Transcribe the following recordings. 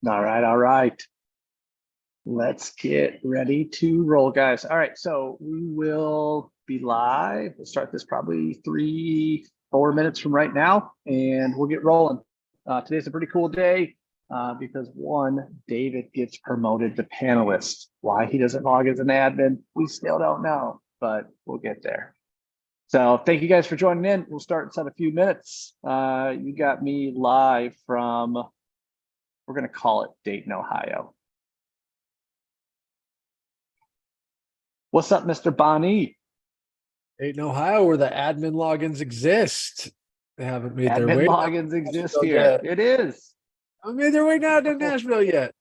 All right, all right. Let's get ready to roll, guys. All right, so we will be live. We'll start this probably 3-4 minutes from right now, and we'll get rolling. Today's a pretty cool day because one, David gets promoted to panelist. Why he doesn't log as an admin, we still don't know, but we'll get there. So thank you guys for joining in. We'll start in a few minutes. You got me live from, we're going to call it Dayton, Ohio. What's up, Mr. Bonnie? Dayton, Ohio, where the admin logins exist. They haven't made their way. Admin logins exist here. It is. Haven't made their way down to Nashville yet.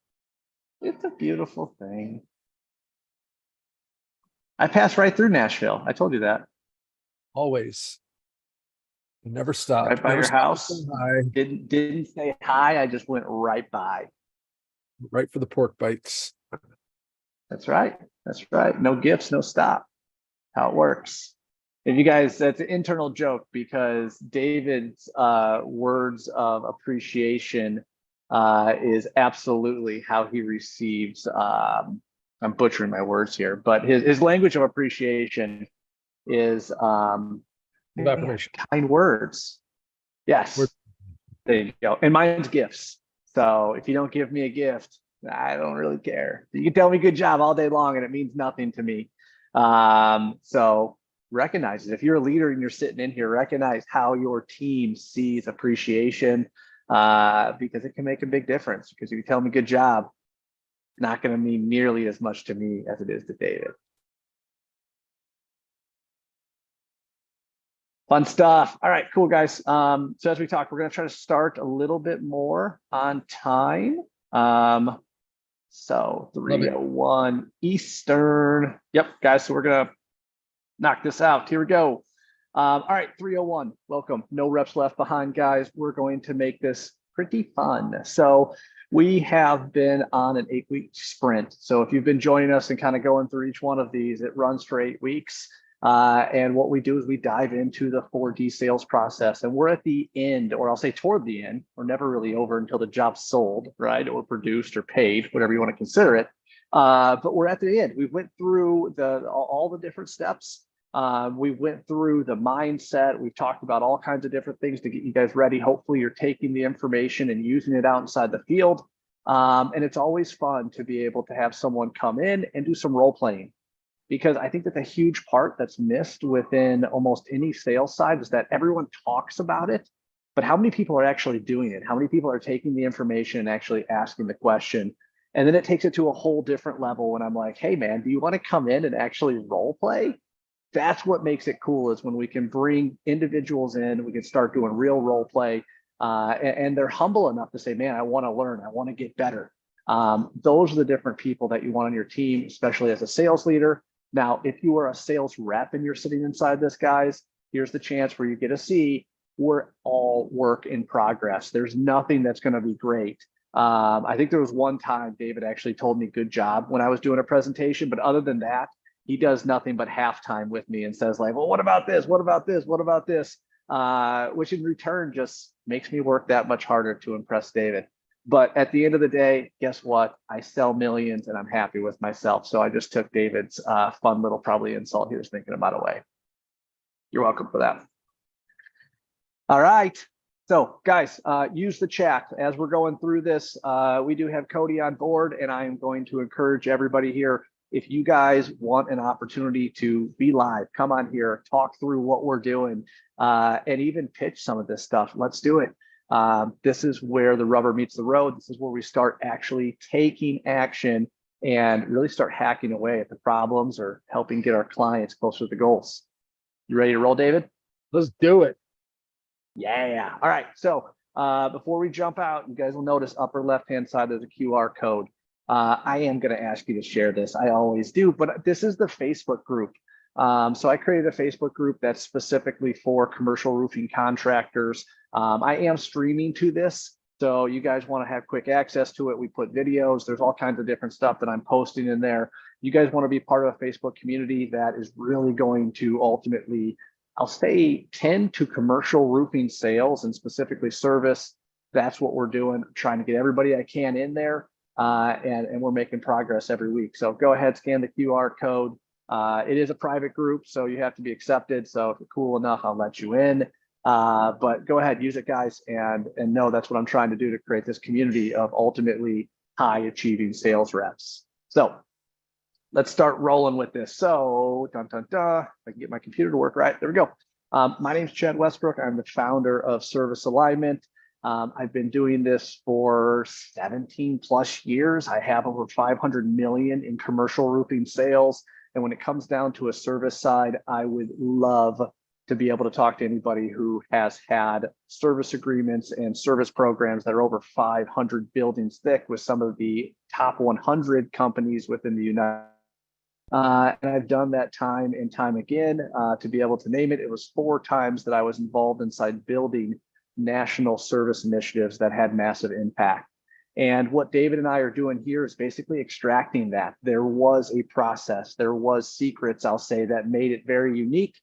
It's a beautiful thing. I passed right through Nashville. I told you that. Always. Never stopped. Right by Never your house. Hi. Didn't say hi. I just went right by. Right for the pork bites. That's right. That's right. No gifts, no stop. How it works. If you guys, that's an internal joke because David's words of appreciation is absolutely how he receives. I'm butchering my words here, but his language of appreciation is kind words. Yes. There you go. And mine's gifts. So if you don't give me a gift, I don't really care. You can tell me good job all day long and it means nothing to me. So recognize it. If you're a leader and you're sitting in here, recognize how your team sees appreciation because it can make a big difference. Because if you tell me good job, it's not going to mean nearly as much to me as it is to David. Fun stuff. All right, cool, guys. So as we talk, we're going to try to start a little bit more on time. So 3:01 Eastern. Yep, guys. So we're gonna knock this out. Here we go. All right, 3:01. Welcome. No reps left behind, guys. We're going to make this pretty fun. So we have been on an 8-week sprint. So if you've been joining us and kind of going through each one of these, it runs for 8 weeks. And what we do is we dive into the 4D sales process, and we're at the end, or I'll say toward the end. We're never really over until the job's sold, right? Or produced or paid, whatever you want to consider it. But we're at the end. We went through all the different steps. We went through the mindset. We've talked about all kinds of different things to get you guys ready. Hopefully you're taking the information and using it out inside the field. And it's always fun to be able to have someone come in and do some role playing. Because I think that the huge part that's missed within almost any sales side is that everyone talks about it, but how many people are actually doing it? How many people are taking the information and actually asking the question? And then it takes it to a whole different level when I'm like, hey man, do you want to come in and actually role play? That's what makes it cool, is when we can bring individuals in, we can start doing real role play, and they're humble enough to say, man, I want to learn, I want to get better. Those are the different people that you want on your team, especially as a sales leader. Now, if you are a sales rep and you're sitting inside this, guys, here's the chance where you get to see we're all work in progress. There's nothing that's going to be great. I think there was one time David actually told me good job when I was doing a presentation, but other than that, he does nothing but halftime with me and says like, well, what about this? What about this? What about this? Which in return just makes me work that much harder to impress David. But at the end of the day, guess what? I sell millions and I'm happy with myself. So I just took David's fun little probably insult he was thinking about away. You're welcome for that. All right. So guys, use the chat as we're going through this. We do have Cody on board, and I am going to encourage everybody here. If you guys want an opportunity to be live, come on here, talk through what we're doing, and even pitch some of this stuff. Let's do it. This is where the rubber meets the road. This is where we start actually taking action and really start hacking away at the problems or helping get our clients closer to the goals. You ready to roll, David? Let's do it. Yeah. All right. So before we jump out, you guys will notice upper left-hand side, there's a QR code. I am going to ask you to share this. I always do, but this is the Facebook group. So I created a Facebook group that's specifically for commercial roofing contractors. I am streaming to this, so you guys want to have quick access to it. We put videos. There's all kinds of different stuff that I'm posting in there. You guys want to be part of a Facebook community that is really going to ultimately, I'll say, tend to commercial roofing sales and specifically service. That's what we're doing, trying to get everybody I can in there. And we're making progress every week. So go ahead, scan the QR code. It is a private group, so you have to be accepted. So if you're cool enough, I'll let you in. But go ahead, use it, guys, and know that's what I'm trying to do to create this community of ultimately high achieving sales reps. So let's start rolling with this. So, if I can get my computer to work right. There we go. My name is Chad Westbrook. I'm the founder of Service Alignment. I've been doing this for 17 plus years. I have over 500 million in commercial roofing sales. And when it comes down to a service side, I would love to be able to talk to anybody who has had service agreements and service programs that are over 500 buildings thick with some of the top 100 companies within the United States. And I've done that time and time again. To be able to name it, it was 4 times that I was involved inside building national service initiatives that had massive impact. And what David and I are doing here is basically extracting that. There was a process, there was secrets, I'll say, that made it very unique.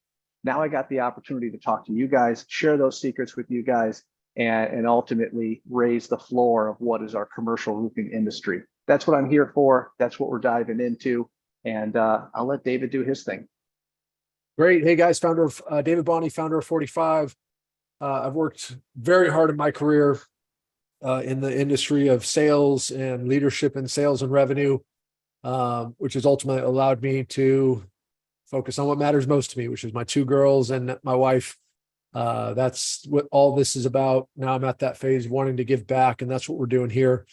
Now I got the opportunity to talk to you guys, share those secrets with you guys, and ultimately raise the floor of what is our commercial roofing industry. That's what I'm here for. That's what we're diving into. And I'll let David do his thing. Great. Hey guys, founder of David Bonney, founder of 45. I've worked very hard in my career in the industry of sales and leadership in sales and revenue, which has ultimately allowed me to focus on what matters most to me, which is my 2 girls and my wife. That's what all this is about. Now I'm at that phase wanting to give back, and that's what we're doing here,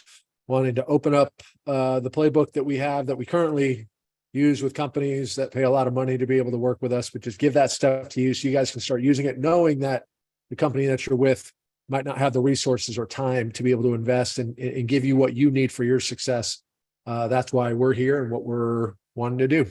wanting to open up the playbook that we have that we currently use with companies that pay a lot of money to be able to work with us, but just give that stuff to you so you guys can start using it, knowing that the company that you're with might not have the resources or time to be able to invest and give you what you need for your success. That's why we're here and what we're wanting to do.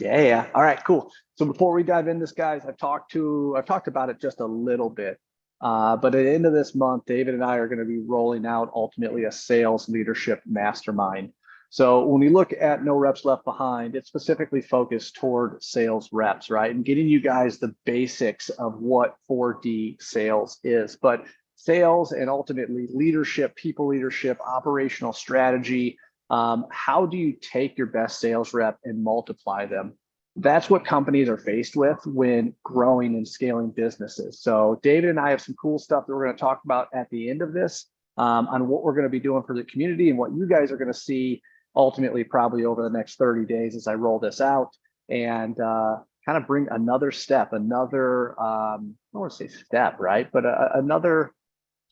Yeah. All right, cool. So before we dive in this, guys, I've talked about it just a little bit. But at the end of this month, David and I are going to be rolling out ultimately a sales leadership mastermind. So when we look at No Reps Left Behind, it's specifically focused toward sales reps, right? And getting you guys the basics of what 4D sales is. But sales and ultimately leadership, people leadership, operational strategy, how do you take your best sales rep and multiply them? That's what companies are faced with when growing and scaling businesses. So David and I have some cool stuff that we're going to talk about at the end of this on what we're going to be doing for the community and what you guys are going to see ultimately probably over the next 30 days as I roll this out and kind of bring another step, another, I don't want to say step, right? But another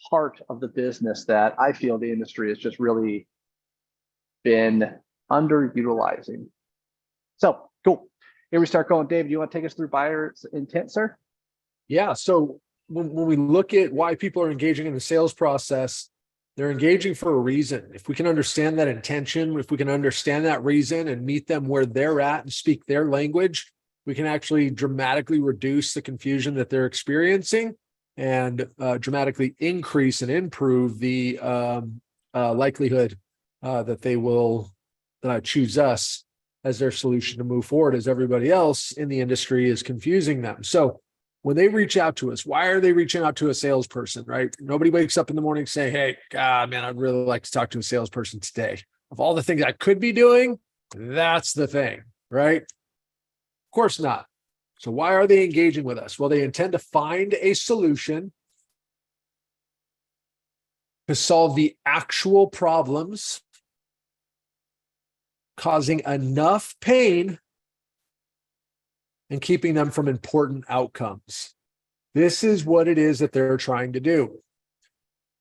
part of the business that I feel the industry has just really been underutilizing. So cool. Here we start going. David, you want to take us through buyer's intent, sir? Yeah. So when we look at why people are engaging in the sales process, they're engaging for a reason. If we can understand that intention, if we can understand that reason and meet them where they're at and speak their language, we can actually dramatically reduce the confusion that they're experiencing and dramatically increase and improve the likelihood that they will choose us as their solution to move forward, as everybody else in the industry is confusing them. So when they reach out to us, why are they reaching out to a salesperson, right? Nobody wakes up in the morning saying, hey, God, man, I'd really like to talk to a salesperson today. Of all the things I could be doing, that's the thing, right? Of course not. So why are they engaging with us? Well, they intend to find a solution to solve the actual problems causing enough pain and keeping them from important outcomes. This is what it is that they're trying to do.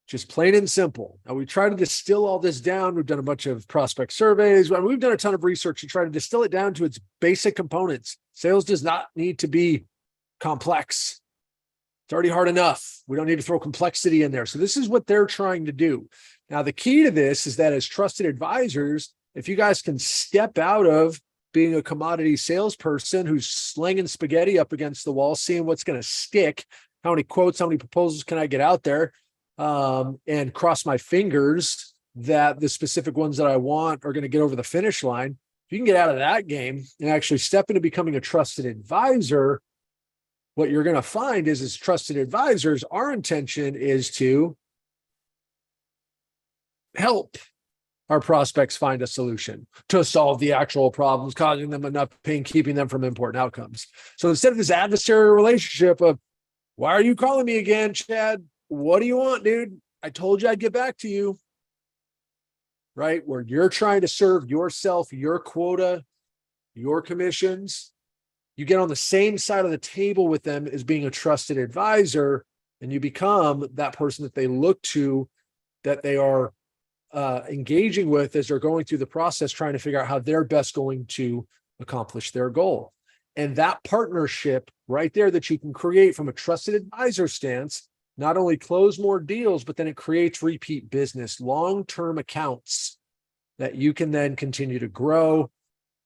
Just plain and simple. Now, we try to distill all this down. We've done a bunch of prospect surveys. We've done a ton of research to try to distill it down to its basic components. Sales does not need to be complex. It's already hard enough. We don't need to throw complexity in there. So this is what they're trying to do. Now, the key to this is that as trusted advisors, if you guys can step out of being a commodity salesperson who's slinging spaghetti up against the wall, seeing what's going to stick, how many quotes, how many proposals can I get out there, and cross my fingers that the specific ones that I want are going to get over the finish line. If you can get out of that game and actually step into becoming a trusted advisor, what you're going to find is as trusted advisors, our intention is to help our prospects find a solution to solve the actual problems, causing them enough pain, keeping them from important outcomes. So instead of this adversarial relationship of, why are you calling me again, Chad? What do you want, dude? I told you I'd get back to you. Right? Where you're trying to serve yourself, your quota, your commissions. You get on the same side of the table with them as being a trusted advisor, and you become that person that they look to, that they are engaging with as they're going through the process, trying to figure out how they're best going to accomplish their goal. And that partnership right there that you can create from a trusted advisor stance, not only close more deals, but then it creates repeat business, long-term accounts that you can then continue to grow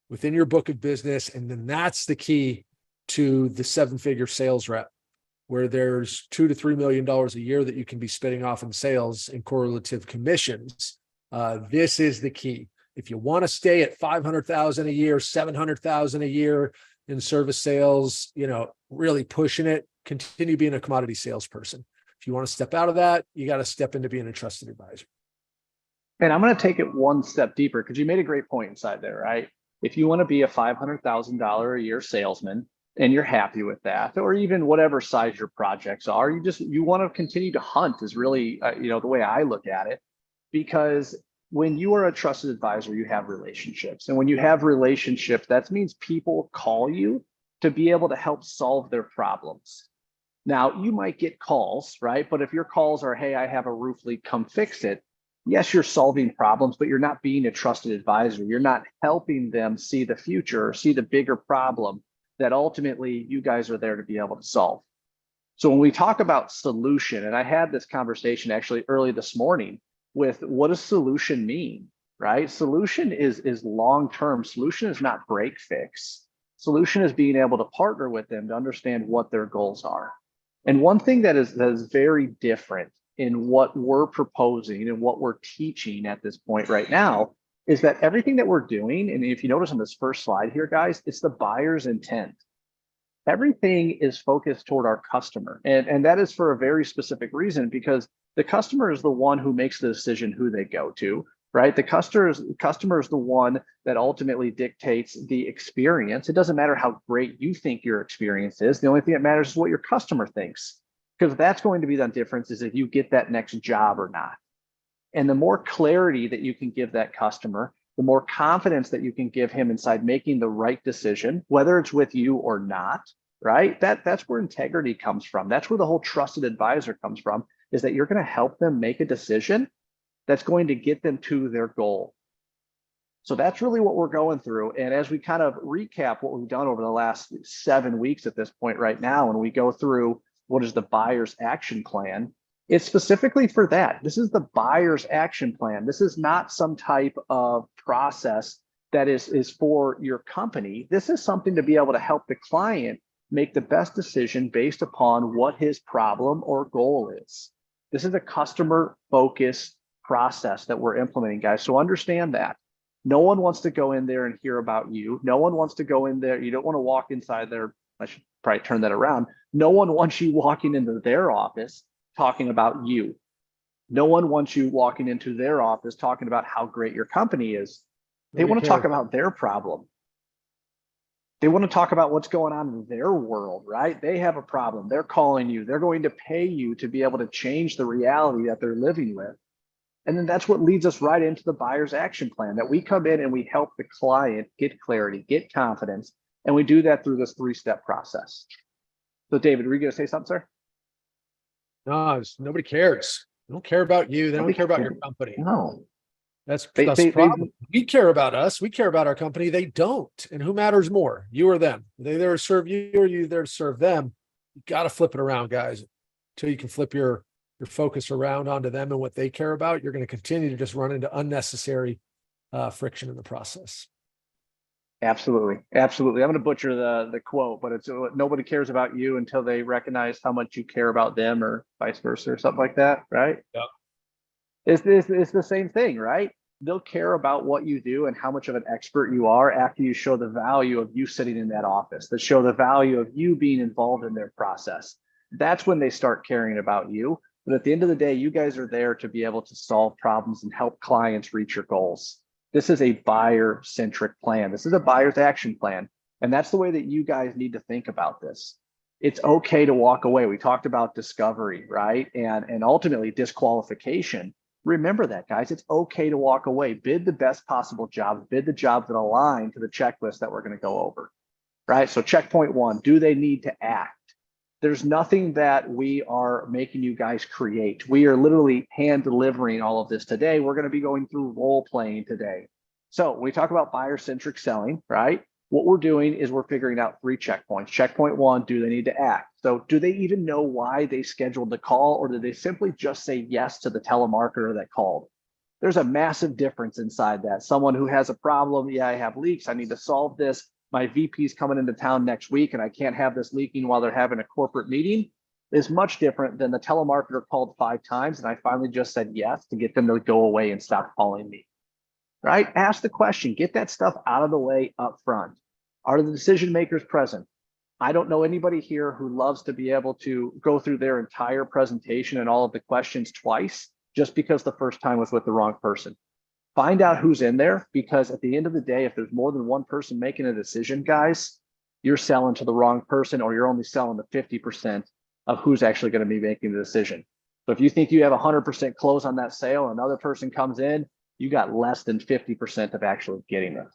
within your book of business. And then that's the key to the 7-figure sales rep, where there's $2 to $3 million a year that you can be spitting off in sales and correlative commissions. This is the key. If you want to stay at 500,000 a year, 700,000 a year in service sales, really pushing it, continue being a commodity salesperson. If you want to step out of that, you got to step into being a trusted advisor. And I'm going to take it one step deeper, because you made a great point inside there, right? If you want to be a $500,000 a year salesman and you're happy with that, or even whatever size your projects are, you want to continue to hunt is really, the way I look at it, because when you are a trusted advisor, you have relationships. And when you have relationships, that means people call you to be able to help solve their problems. Now, you might get calls, right? But if your calls are, hey, I have a roof leak, come fix it. Yes, you're solving problems, but you're not being a trusted advisor. You're not helping them see the future or see the bigger problem that ultimately you guys are there to be able to solve. So when we talk about solution, and I had this conversation actually early this morning with, what does solution mean, right? Solution is long-term. Solution is not break fix. Solution is being able to partner with them to understand what their goals are. And one thing that is very different in what we're proposing and what we're teaching at this point right now is that everything that we're doing, and if you notice on this first slide here, guys, it's the buyer's intent. Everything is focused toward our customer. And that is for a very specific reason, because the customer is the one who makes the decision who they go to, right? The customer is the one that ultimately dictates the experience. It doesn't matter how great you think your experience is. The only thing that matters is what your customer thinks, because that's going to be the difference, is if you get that next job or not. And the more clarity that you can give that customer, the more confidence that you can give him inside making the right decision, whether it's with you or not, right? That's where integrity comes from. That's where the whole trusted advisor comes from, is that you're going to help them make a decision that's going to get them to their goal. So that's really what we're going through. And as we kind of recap what we've done over the last 7 weeks at this point right now, and we go through what is the buyer's action plan, it's specifically for that. This is the buyer's action plan. This is not some type of process that is for your company. This is something to be able to help the client make the best decision based upon what his problem or goal is. This is a customer-focused process that we're implementing, guys. So understand that. No one wants to go in there and hear about you. No one wants to go in there. You don't want to walk inside there. I should probably turn that around. No one wants you walking into their office talking about you. No one wants you walking into their office talking about how great your company is. They want to talk about their problem. They want to talk about what's going on in their world, right? They have a problem. They're calling you. They're going to pay you to be able to change the reality that they're living with. And then that's what leads us right into the buyer's action plan, that we come in and we help the client get clarity, get confidence. And we do that through this 3-step process. So David, were you going to say something, sir? No, nobody cares. They don't care about you. They don't care about your company. No. That's the problem. We care about us. We care about our company. They don't. And who matters more, you or them? Are they there to serve you, or are you there to serve them? You got to flip it around, guys. Until you can flip your focus around onto them and what they care about, you're going to continue to just run into unnecessary friction in the process. Absolutely. Absolutely. I'm going to butcher the quote, but it's, nobody cares about you until they recognize how much you care about them, or vice versa, or something like that. Right. Yeah. It's the same thing, right? They'll care about what you do and how much of an expert you are after you show the value of you sitting in that office, that show the value of you being involved in their process. That's when they start caring about you. But at the end of the day, you guys are there to be able to solve problems and help clients reach your goals. This is a buyer-centric plan. This is a buyer's action plan. And that's the way that you guys need to think about this. It's okay to walk away. We talked about discovery, right? And ultimately disqualification. Remember that, guys. It's okay to walk away. Bid the best possible jobs. Bid the jobs that align to the checklist that we're going to go over, right? So checkpoint 1, do they need to act? There's nothing that we are making you guys create. We are literally hand delivering all of this today. We're going to be going through role playing today. So when we talk about buyer-centric selling, right? What we're doing is we're figuring out 3 checkpoints. Checkpoint 1, do they need to act? So do they even know why they scheduled the call, or do they simply just say yes to the telemarketer that called? There's a massive difference inside that. Someone who has a problem, yeah, I have leaks, I need to solve this. My VP's coming into town next week and I can't have this leaking while they're having a corporate meeting, is much different than the telemarketer called 5 times and I finally just said yes to get them to go away and stop calling me. Right? Ask the question, get that stuff out of the way up front. Are the decision makers present? I don't know anybody here who loves to be able to go through their entire presentation and all of the questions twice just because the first time was with the wrong person. Find out who's in there, because at the end of the day, if there's more than one person making a decision, guys, you're selling to the wrong person, or you're only selling to 50% of who's actually going to be making the decision. So if you think you have 100% close on that sale, another person comes in, you got less than 50% of actually getting it.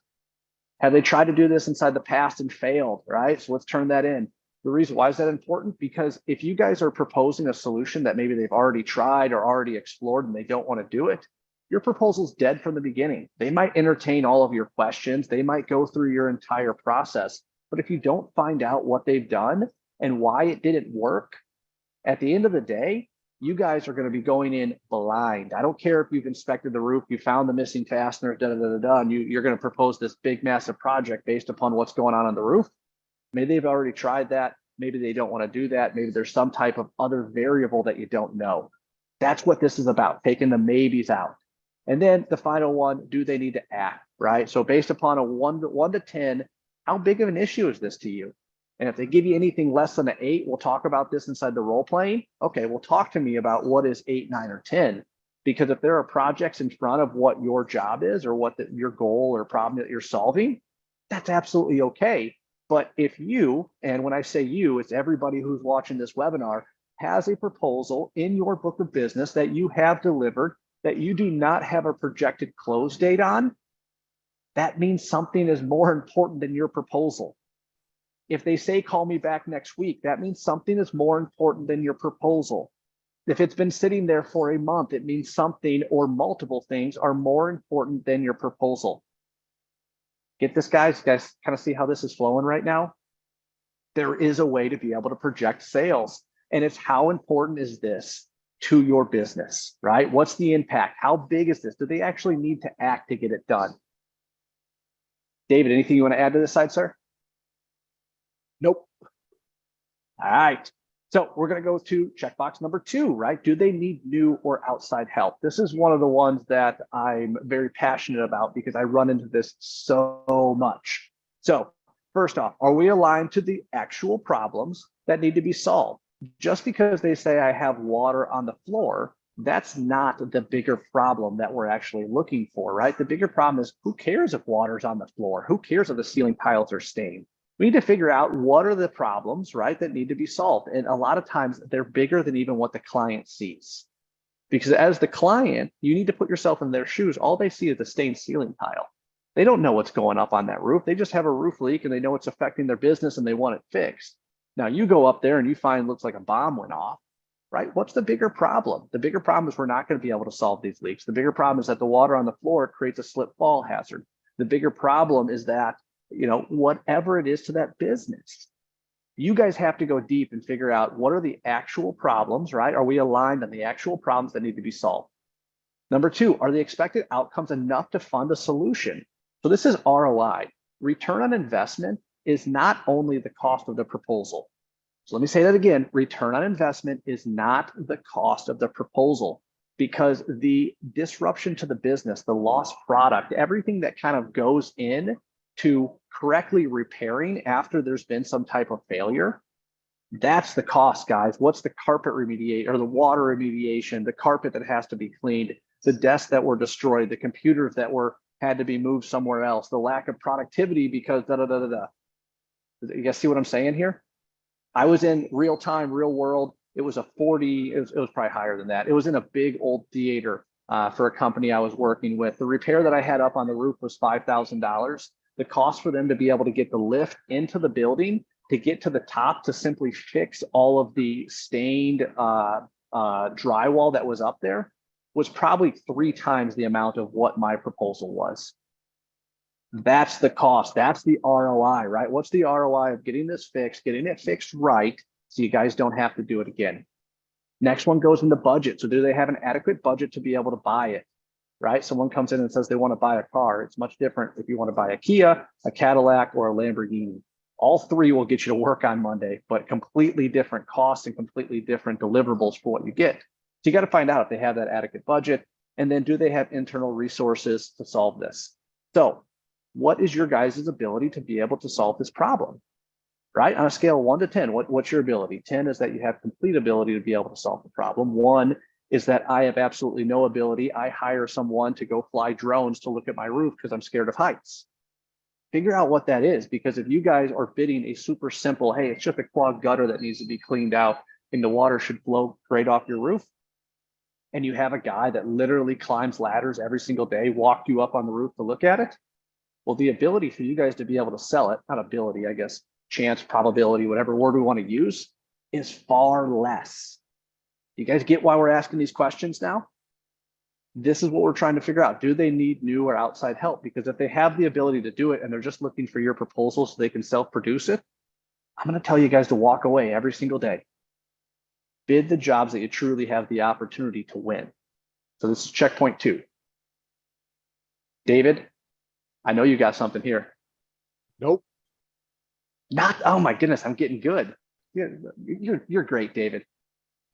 Have they tried to do this inside the past and failed, right? So let's turn that in. The reason why is that important? Because if you guys are proposing a solution that maybe they've already tried or already explored and they don't want to do it, your proposal's dead from the beginning. They might entertain all of your questions. They might go through your entire process. But if you don't find out what they've done and why it didn't work, at the end of the day, you guys are going to be going in blind. I don't care if you've inspected the roof, you found the missing fastener, and you're going to propose this big, massive project based upon what's going on the roof. Maybe they've already tried that. Maybe they don't want to do that. Maybe there's some type of other variable that you don't know. That's what this is about, taking the maybes out. And then the final one, do they need to act, right? So based upon a 1 to 10, how big of an issue is this to you? And if they give you anything less than an 8, we'll talk about this inside the role playing. Okay, well, talk to me about what is 8, 9, or 10. Because if there are projects in front of what your job is or what your goal or problem that you're solving, that's absolutely okay. But if you, and when I say you, it's everybody who's watching this webinar, has a proposal in your book of business that you have delivered that you do not have a projected close date on, that means something is more important than your proposal. If they say, call me back next week, that means something is more important than your proposal. If it's been sitting there for a month, it means something or multiple things are more important than your proposal. Get this, guys? You guys kind of see how this is flowing right now? There is a way to be able to project sales. And it's how important is this to your business, right? What's the impact? How big is this? Do they actually need to act to get it done? David, anything you want to add to this side, sir? Nope. All right. So we're going to go to checkbox number 2, right? Do they need new or outside help? This is one of the ones that I'm very passionate about because I run into this so much. So first off, are we aligned to the actual problems that need to be solved? Just because they say I have water on the floor, that's not the bigger problem that we're actually looking for, right? The bigger problem is, who cares if water's on the floor? Who cares if the ceiling tiles are stained? We need to figure out what are the problems, right, that need to be solved. And a lot of times they're bigger than even what the client sees. Because as the client, you need to put yourself in their shoes. All they see is the stained ceiling tile. They don't know what's going up on that roof. They just have a roof leak and they know it's affecting their business and they want it fixed. Now you go up there and you find it looks like a bomb went off, right? What's the bigger problem? The bigger problem is we're not going to be able to solve these leaks. The bigger problem is that the water on the floor creates a slip fall hazard. The bigger problem is that, you know, whatever it is to that business, you guys have to go deep and figure out what are the actual problems, right? Are we aligned on the actual problems that need to be solved? Number 2, are the expected outcomes enough to fund a solution? So this is ROI. Return on investment is not only the cost of the proposal. So let me say that again. Return on investment is not the cost of the proposal, because the disruption to the business, the lost product, everything that kind of goes in to correctly repairing after there's been some type of failure, That's the cost, guys. What's the carpet remediate or the water remediation, the carpet that has to be cleaned, the desks that were destroyed, the computers that were had to be moved somewhere else, the lack of productivity because da da da da da. You guys see what I'm saying here? I was in real time, real world. It was a 40, it was probably higher than that. It was in a big old theater for a company I was working with. The repair that I had up on the roof was $5,000. The cost for them to be able to get the lift into the building, to get to the top, to simply fix all of the stained drywall that was up there was probably 3 times the amount of what my proposal was. That's the cost. That's the ROI, right? What's the ROI of getting this fixed, getting it fixed right, so you guys don't have to do it again? Next one goes into budget. So do they have an adequate budget to be able to buy it, right? Someone comes in and says they want to buy a car. It's much different if you want to buy a Kia, a Cadillac, or a Lamborghini. All 3 will get you to work on Monday, but completely different costs and completely different deliverables for what you get. So you got to find out if they have that adequate budget, and then do they have internal resources to solve this? So what is your guys' ability to be able to solve this problem, right? On a scale of 1 to 10, what's your ability? 10 is that you have complete ability to be able to solve the problem. 1 is that I have absolutely no ability. I hire someone to go fly drones to look at my roof because I'm scared of heights. Figure out what that is, because if you guys are bidding a super simple, hey, it's just a clogged gutter that needs to be cleaned out and the water should flow right off your roof, and you have a guy that literally climbs ladders every single day, walked you up on the roof to look at it, well, the ability for you guys to be able to sell it, not ability, I guess, chance, probability, whatever word we want to use, is far less. You guys get why we're asking these questions now? This is what we're trying to figure out. Do they need new or outside help? Because if they have the ability to do it and they're just looking for your proposal so they can self-produce it, I'm going to tell you guys to walk away every single day. Bid the jobs that you truly have the opportunity to win. So this is checkpoint 2. David, I know you got something here. Nope. Not, oh my goodness, I'm getting good. You're great, David.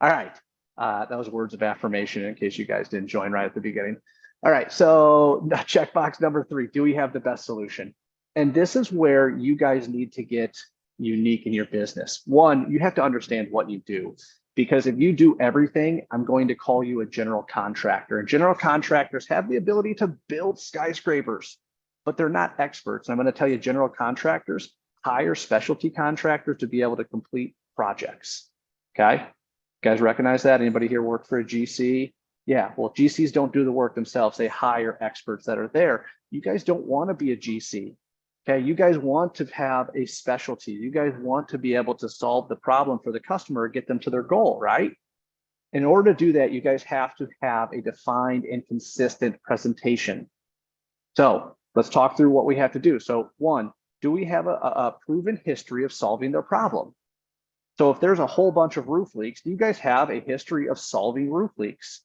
All right. That was words of affirmation in case you guys didn't join right at the beginning. All right. So checkbox number 3, do we have the best solution? And this is where you guys need to get unique in your business. 1, you have to understand what you do, because if you do everything, I'm going to call you a general contractor. And general contractors have the ability to build skyscrapers, but they're not experts. And I'm going to tell you, general contractors hire specialty contractors to be able to complete projects. Okay. You guys recognize that? Anybody here work for a GC? Yeah. Well, GCs don't do the work themselves. They hire experts that are there. You guys don't want to be a GC. Okay. You guys want to have a specialty. You guys want to be able to solve the problem for the customer, get them to their goal, right? In order to do that, you guys have to have a defined and consistent presentation. So let's talk through what we have to do. So 1, do we have a proven history of solving their problem? So if there's a whole bunch of roof leaks, do you guys have a history of solving roof leaks?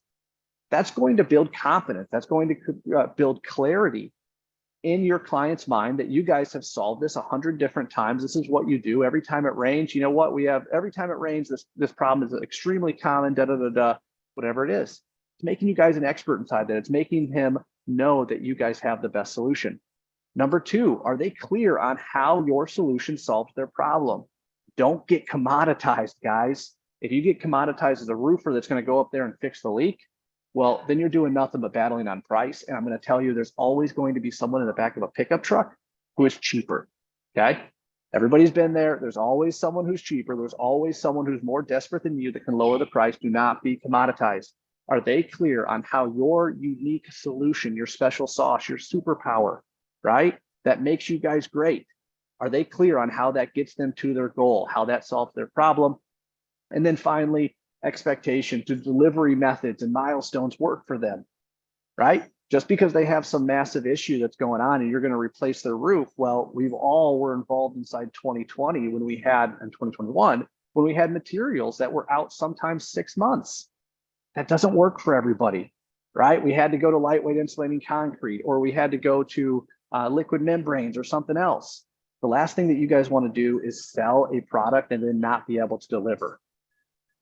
That's going to build confidence. That's going to build clarity in your client's mind that you guys have solved this 100 different times. This is what you do every time it rains. You know what? We have every time it rains, this problem is extremely common, whatever it is. It's making you guys an expert inside that. It's making him know that you guys have the best solution. Number 2, are they clear on how your solution solves their problem? Don't get commoditized, guys. If you get commoditized as a roofer that's going to go up there and fix the leak, well, then you're doing nothing but battling on price. And I'm going to tell you, there's always going to be someone in the back of a pickup truck who is cheaper. Okay. Everybody's been there. There's always someone who's cheaper. There's always someone who's more desperate than you that can lower the price. Do not be commoditized. Are they clear on how your unique solution, your special sauce, your superpower, right, that makes you guys great? Are they clear on how that gets them to their goal, how that solves their problem? And then finally, expectation to delivery methods and milestones work for them, right? Just because they have some massive issue that's going on and you're going to replace their roof, well, we've all were involved inside 2020 when we had, in 2021, when we had materials that were out sometimes 6 months. That doesn't work for everybody, right? We had to go to lightweight insulating concrete, or we had to go to liquid membranes or something else. The last thing that you guys want to do is sell a product and then not be able to deliver.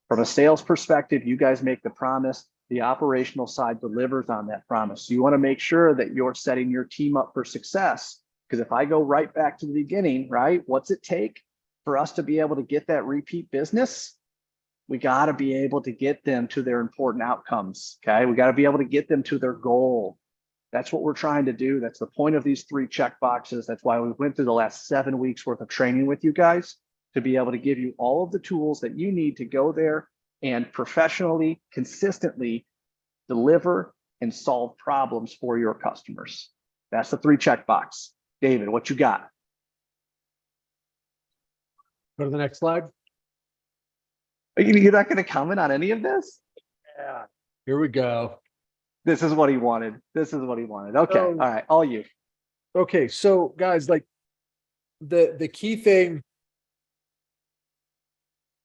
From a sales perspective, you guys make the promise, the operational side delivers on that promise. So you want to make sure that you're setting your team up for success. Because if I go right back to the beginning, right, what's it take for us to be able to get that repeat business, we got to be able to get them to their important outcomes. Okay. We got to be able to get them to their goal. That's what we're trying to do. That's the point of these 3 check boxes. That's why we went through the last 7 weeks worth of training with you guys, to be able to give you all of the tools that you need to go there and professionally, consistently deliver and solve problems for your customers. That's the 3 check box. David, what you got? Go to the next slide. You're not going to comment on any of this? Yeah. Here we go. This is what he wanted. This is what he wanted. Okay. So, all right. All you. Okay. So guys, like the key thing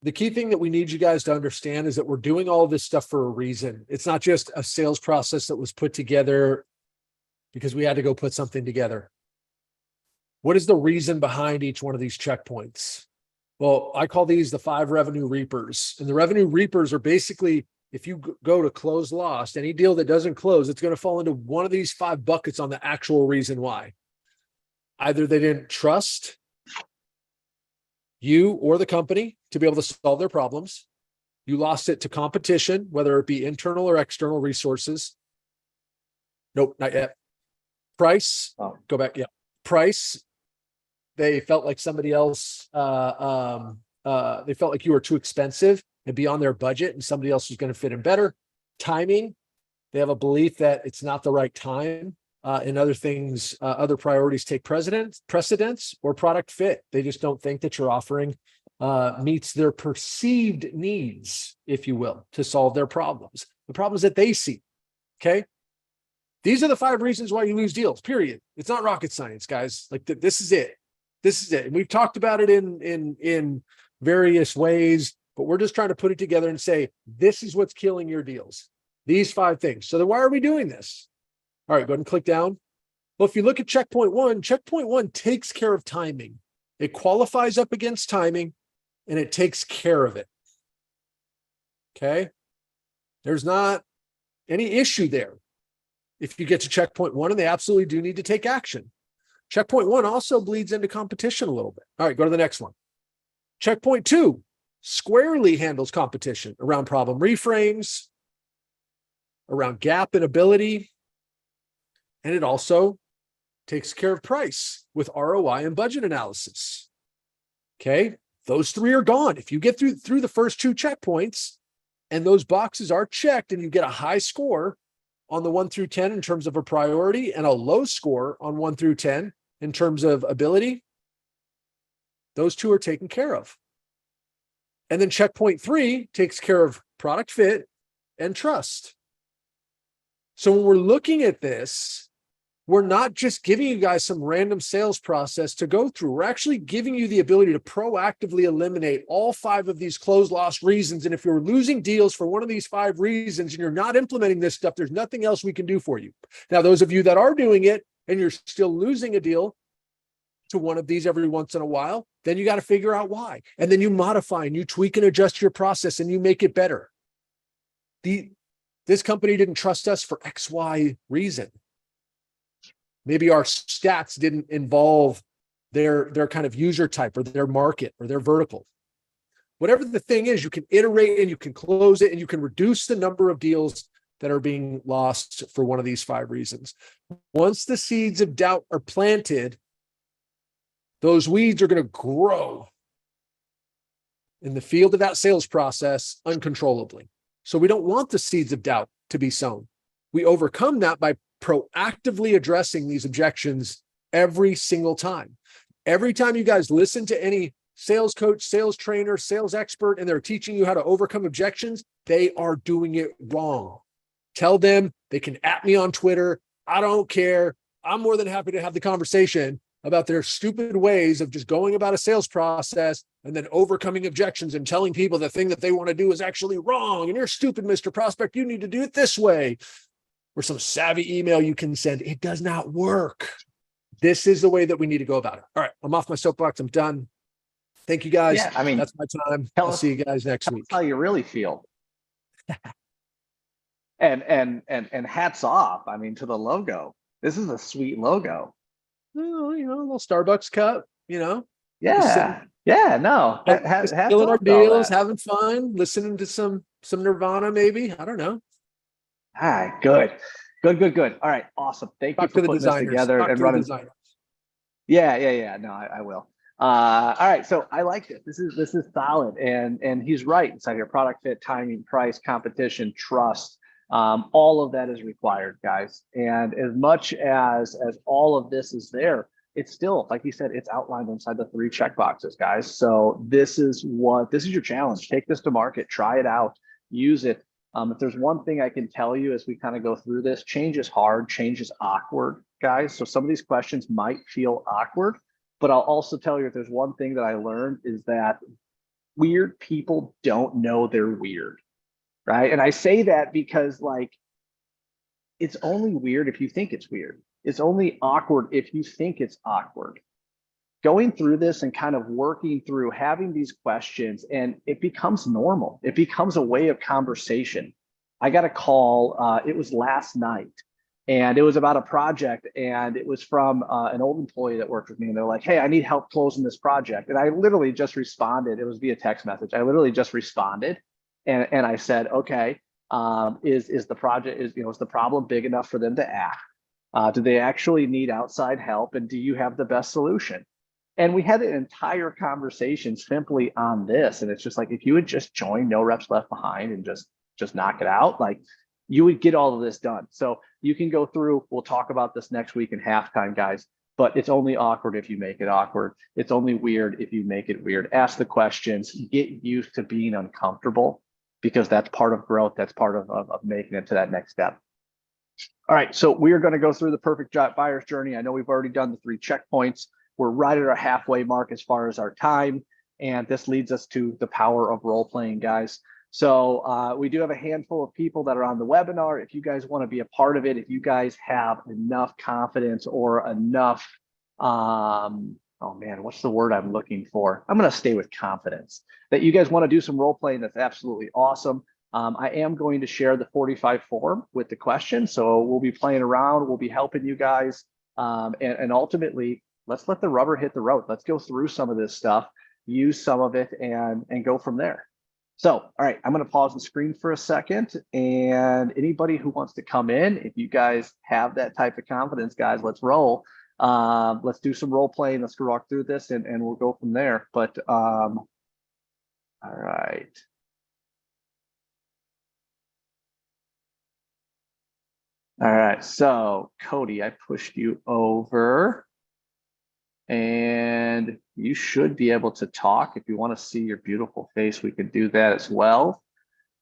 that we need you guys to understand is that we're doing all of this stuff for a reason. It's not just a sales process that was put together because we had to go put something together. What is the reason behind each one of these checkpoints? Well, I call these the 5 revenue reapers. And the revenue reapers are basically, if you go to close lost, any deal that doesn't close, it's going to fall into one of these 5 buckets on the actual reason why. Either they didn't trust you or the company to be able to solve their problems. You lost it to competition, whether it be internal or external resources. Nope, not yet. Price. Oh. Go back. Yeah. Price. They felt like somebody else, they felt like you were too expensive and beyond their budget and somebody else was going to fit in better. Timing. They have a belief that it's not the right time. And other things, other priorities take precedence, or product fit. They just don't think that your offering meets their perceived needs, if you will, to solve their problems, the problems that they see. Okay. These are the 5 reasons why you lose deals, period. It's not rocket science, guys. Like this is it. This is it. And we've talked about it in various ways, but we're just trying to put it together and say, this is what's killing your deals. These 5 things. So then why are we doing this? All right, go ahead and click down. Well, if you look at checkpoint one takes care of timing. It qualifies up against timing and it takes care of it. Okay. There's not any issue there. If you get to checkpoint 1, and they absolutely do need to take action. Checkpoint 1 also bleeds into competition a little bit. All right, go to the next one. Checkpoint 2 squarely handles competition around problem reframes, around gap in ability, and it also takes care of price with ROI and budget analysis. Okay, those 3 are gone. If you get through the first 2 checkpoints and those boxes are checked and you get a high score on the 1 through 10 in terms of a priority and a low score on 1 through 10 in terms of ability, those 2 are taken care of. And then checkpoint 3 takes care of product fit and trust. So when we're looking at this, we're not just giving you guys some random sales process to go through. We're actually giving you the ability to proactively eliminate all 5 of these close loss reasons. And if you're losing deals for one of these 5 reasons and you're not implementing this stuff, there's nothing else we can do for you. Now, those of you that are doing it and you're still losing a deal to one of these every once in a while, then you got to figure out why. And then you modify and you tweak and adjust your process and you make it better. This company didn't trust us for X, Y reason. Maybe our stats didn't involve their kind of user type or their market or their vertical. Whatever the thing is, you can iterate and you can close it and you can reduce the number of deals that are being lost for one of these 5 reasons. Once the seeds of doubt are planted, those weeds are going to grow in the field of that sales process uncontrollably. So we don't want the seeds of doubt to be sown. We overcome that by proactively addressing these objections every single time. Every time you guys listen to any sales coach, sales trainer, sales expert, and they're teaching you how to overcome objections, they are doing it wrong. Tell them they can @ me on Twitter. I don't care. I'm more than happy to have the conversation about their stupid ways of just going about a sales process and then overcoming objections and telling people the thing that they want to do is actually wrong. And you're stupid, Mr. Prospect. You need to do it this way. Or some savvy email you can send. It does not work. This is the way that we need to go about it. All right, I'm off my soapbox. I'm done. Thank you, guys. Yeah, I mean, that's my time. I'll see you guys next week. How you really feel. and hats off. I mean, to the logo. This is a sweet logo. Oh, a little Starbucks cup, Yeah. Yeah. No. Just Hats filling our off to all deals, that. having fun, listening to some Nirvana, maybe. I don't know. All right. Good. Good. Good. Good. All right. Awesome. Thank you Talk for to the putting this designers. together Talk and to the running. designers. Yeah. Yeah. Yeah. No, I will. All right. So I like it. This is solid. And he's right inside here. Product fit, timing, price, competition, trust. All of that is required, guys. And as much as all of this is there, it's still, like you said, it's outlined inside the 3 check boxes, guys. So this is your challenge. Take this to market, try it out, use it. If there's one thing I can tell you as we kind of go through this, change is hard, change is awkward, guys. So some of these questions might feel awkward, but I'll also tell you if there's one thing that I learned is that weird people don't know they're weird, right? And I say that because like it's only weird if you think it's weird. It's only awkward if you think it's awkward. Going through this and kind of working through having these questions, and it becomes normal. It becomes a way of conversation. I got a call, it was last night, and it was about a project, and it was from an old employee that worked with me, and they're like, hey, I need help closing this project. And I literally just responded. It was via text message. I literally just responded, and I said, okay, is the project, is the problem big enough for them to act? Do they actually need outside help? And do you have the best solution? And we had an entire conversation simply on this. And it's just like, if you would just join No Reps Left Behind and just knock it out, like you would get all of this done. So you can go through, we'll talk about this next week in halftime, guys, but it's only awkward if you make it awkward. It's only weird if you make it weird. Ask the questions, get used to being uncomfortable, because that's part of growth. That's part of making it to that next step. All right, so we are going to go through the perfect buyer's journey. I know we've already done the 3 checkpoints. We're right at our halfway mark as far as our time. And this leads us to the power of role playing, guys. So we do have a handful of people that are on the webinar. If you guys want to be a part of it, if you guys have enough confidence or enough, oh man, what's the word I'm looking for? I'm going to stay with confidence that you guys want to do some role playing. That's absolutely awesome. I am going to share the 45 form with the question. So we'll be playing around. We'll be helping you guys. And ultimately, let's let the rubber hit the road. Let's go through some of this stuff, use some of it, and go from there. So, all right, I'm going to pause the screen for a second. And anybody who wants to come in, if you guys have that type of confidence, guys, let's roll. Let's do some role playing. Let's walk through this and we'll go from there. But all right. All right, so Cody, I pushed you over and you should be able to talk. If you want to see your beautiful face, we could do that as well.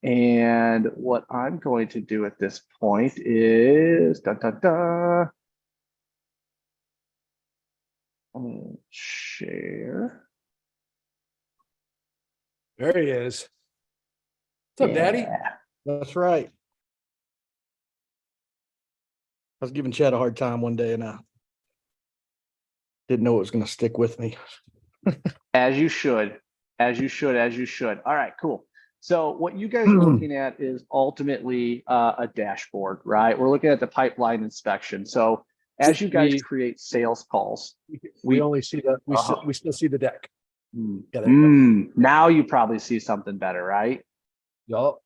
And what I'm going to do at this point is share. There he is. What's up, Daddy? That's right. I was giving Chad a hard time one day and I didn't know it was going to stick with me. As you should, as you should, as you should. All right, cool. So what you guys are looking at is ultimately a dashboard, right? We're looking at the pipeline inspection. So as you guys create sales calls, we only see the we still see the deck. Yeah, there you go. Now you probably see something better, right? Yup.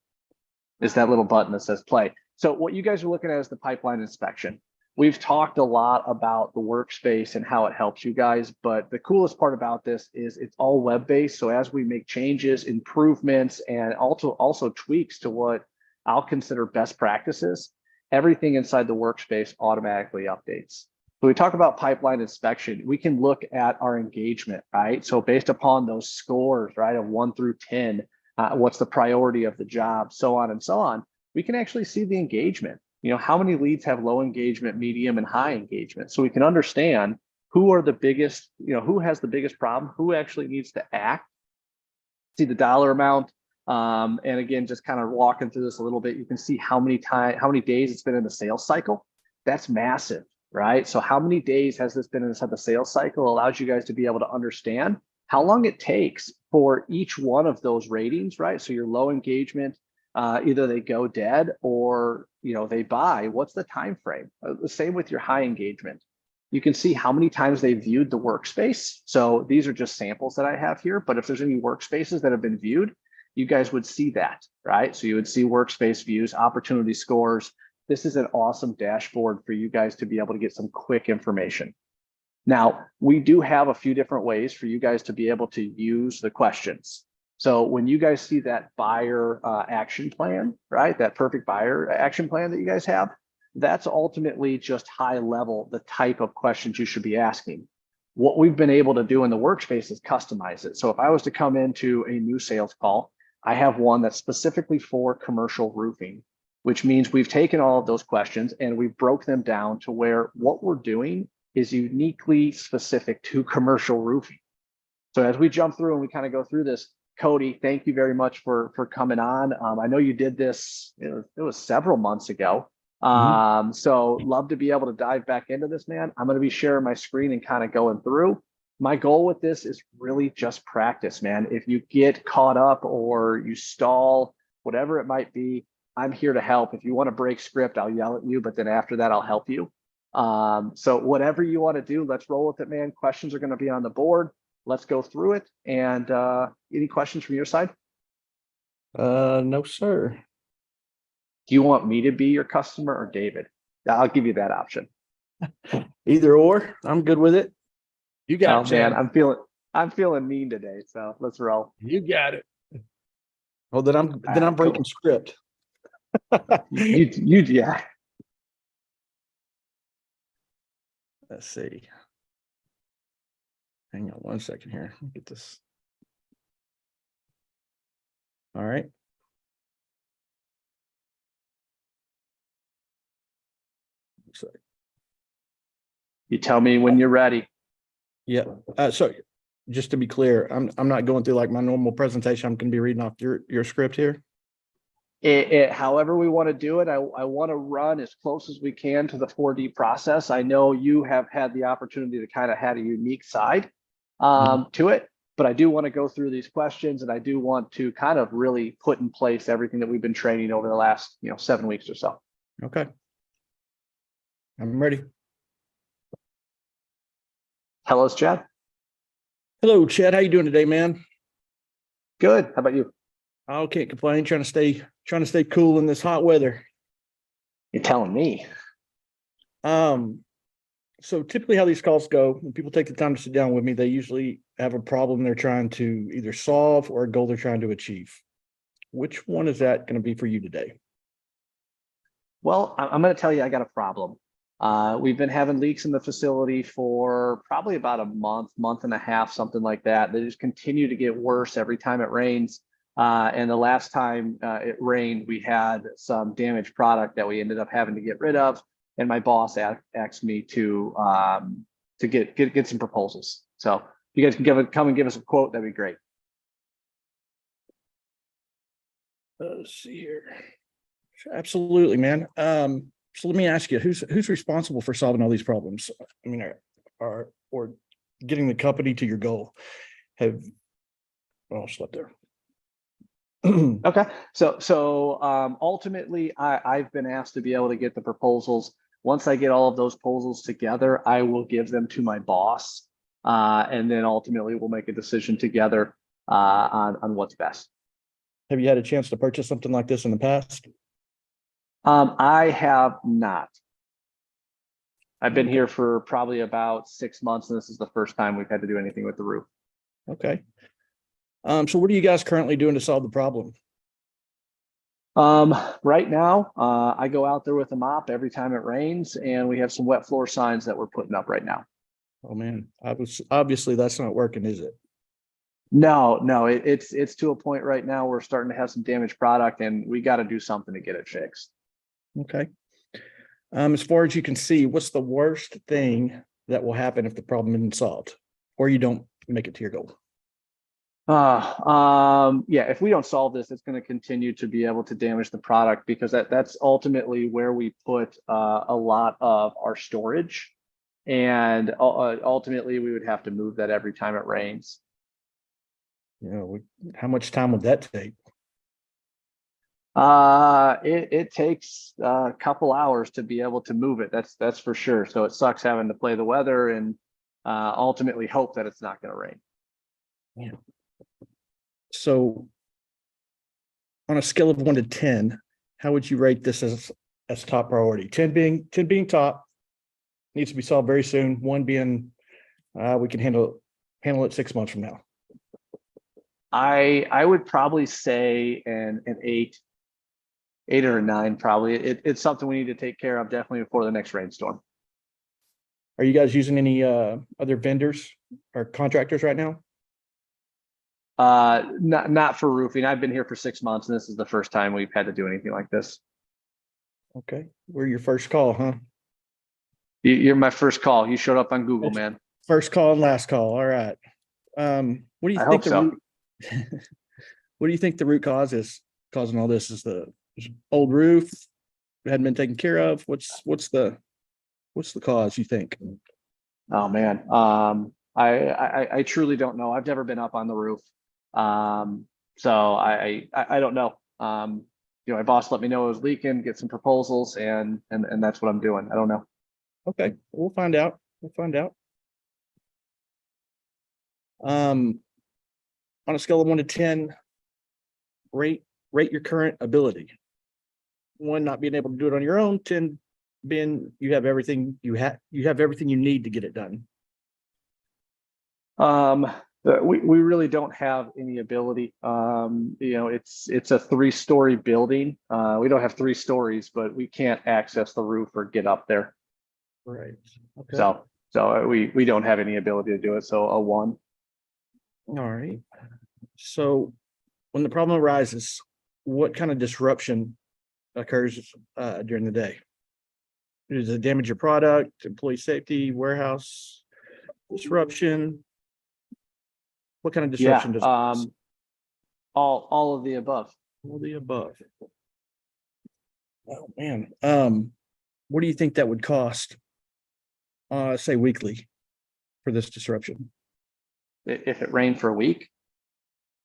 Is that little button that says play. So what you guys are looking at is the pipeline inspection. We've talked a lot about the workspace and how it helps you guys, but the coolest part about this is it's all web-based. So as we make changes, improvements, and also tweaks to what I'll consider best practices, everything inside the workspace automatically updates. So we talk about pipeline inspection. We can look at our engagement, right? So based upon those scores, right, of 1 through 10, what's the priority of the job, so on and so on. We can actually see the engagement. You know, how many leads have low engagement, medium, and high engagement? So we can understand who are the biggest, who has the biggest problem, who actually needs to act, see the dollar amount. And again, just kind of walking through this a little bit, you can see how many days it's been in the sales cycle. That's massive, right? So how many days has this been inside the sales cycle allows you guys to be able to understand how long it takes for each one of those ratings, right? So your low engagement, either they go dead or they buy. What's the time frame? The same with your high engagement. you can see how many times they viewed the workspace. So these are just samples that I have here, but if there's any workspaces that have been viewed, you guys would see that, right? So you would see workspace views, opportunity scores. This is an awesome dashboard for you guys to be able to get some quick information. Now, we do have a few different ways for you guys to be able to use the questions. So when you guys see that buyer action plan, right? That perfect buyer action plan that you guys have, that's ultimately just high level, the type of questions you should be asking. What we've been able to do in the workspace is customize it. So if I was to come into a new sales call, I have one that's specifically for commercial roofing, which means we've taken all of those questions and we broke them down to where what we're doing is uniquely specific to commercial roofing. So as we jump through and we kind of go through this, Cody, thank you very much for coming on. I know you did this, it was several months ago. So love to be able to dive back into this, man. I'm going to be sharing my screen and kind of going through. My goal with this is really just practice, man. If you get caught up or you stall, whatever it might be, I'm here to help. If you want to break script, I'll yell at you, but then after that, I'll help you. So whatever you want to do, let's roll with it, man. Questions are going to be on the board. Let's go through it. And any questions from your side? No, sir. Do you want me to be your customer or David? I'll give you that option. Either or, I'm good with it. You got it, man. Chad. I'm feeling mean today, so let's roll. You got it. Oh, then I'm breaking cool. script. Yeah. Let's see. Hang on 1 second here. Let me get this. All right. Looks like. You tell me when you're ready. Yeah. So just to be clear, I'm not going through like my normal presentation. I'm going to be reading off your script here. However we want to do it, I want to run as close as we can to the 4D process. I know you have had the opportunity to kind of have a unique side to it, but I do want to go through these questions and I do want to kind of really put in place everything that we've been training over the last 7 weeks or so. Okay. I'm ready. Hello, Chad. Hello, Chad. How you doing today, man? Good. How about you? I can't complain. Trying to stay cool in this hot weather. You're telling me. So typically how these calls go, when people take the time to sit down with me, they usually have a problem they're trying to either solve or a goal they're trying to achieve. Which one is that going to be for you today? Well, I'm going to tell you, I got a problem. We've been having leaks in the facility for probably about a month and a half, something like that. They just continue to get worse every time it rains. And the last time it rained, we had some damaged product that we ended up having to get rid of. And my boss asked me to get some proposals. So if you guys can come and give us a quote, that'd be great. Let's see here. Absolutely, man. So let me ask you, who's responsible for solving all these problems? I mean, or getting the company to your goal? I'll stop there. Okay. So ultimately, I've been asked to be able to get the proposals. Once I get all of those proposals together, I will give them to my boss. And then ultimately we'll make a decision together on what's best. Have you had a chance to purchase something like this in the past? I have not. I've been here for probably about 6 months, and this is the first time we've had to do anything with the roof. Okay. So what are you guys currently doing to solve the problem? Right now, I go out there with a mop every time it rains, and we have some wet floor signs that we're putting up right now. Oh man, obviously that's not working, is it? No, it's to a point right now we're starting to have some damaged product, and we got to do something to get it fixed. Okay. As far as you can see, what's the worst thing that will happen if the problem isn't solved, or you don't make it to your goal? Yeah, if we don't solve this, it's going to continue to be able to damage the product, because that's ultimately where we put a lot of our storage, and ultimately we would have to move that every time it rains. How much time would that take? It takes a couple hours to be able to move it. That's for sure. So it sucks having to play the weather and ultimately hope that it's not going to rain. Yeah. So on a scale of 1 to 10, how would you rate this as top priority? 10 being top, needs to be solved very soon. 1 being we can handle it 6 months from now. I would probably say an 8 or a 9 probably. It's something we need to take care of definitely before the next rainstorm. Are you guys using any other vendors or contractors right now? Not for roofing. I've been here for 6 months and this is the first time we've had to do anything like this. Okay, we're your first call, huh? You're my first call. You showed up on Google, man. First call and last call. All right. What do you I think hope so. what do you think the root cause is causing all this? Is the old roof hadn't been taken care of? What's the cause, you think? Oh man. I truly don't know. I've never been up on the roof. So I don't know. My boss let me know it was leaking, get some proposals, and that's what I'm doing. I don't know. Okay, we'll find out. On a scale of 1 to 10, rate your current ability. 1, not being able to do it on your own. 10, being you have everything you have everything you need to get it done. We really don't have any ability. It's a 3-story building. We don't have 3 stories, but we can't access the roof or get up there. Right. Okay. So we don't have any ability to do it. So a 1. All right. So when the problem arises, what kind of disruption occurs during the day? Does it damage your product, employee safety, warehouse disruption? What kind of disruption does it all of the above. all the above? Oh man. What do you think that would cost? Say weekly for this disruption? If it rained for a week?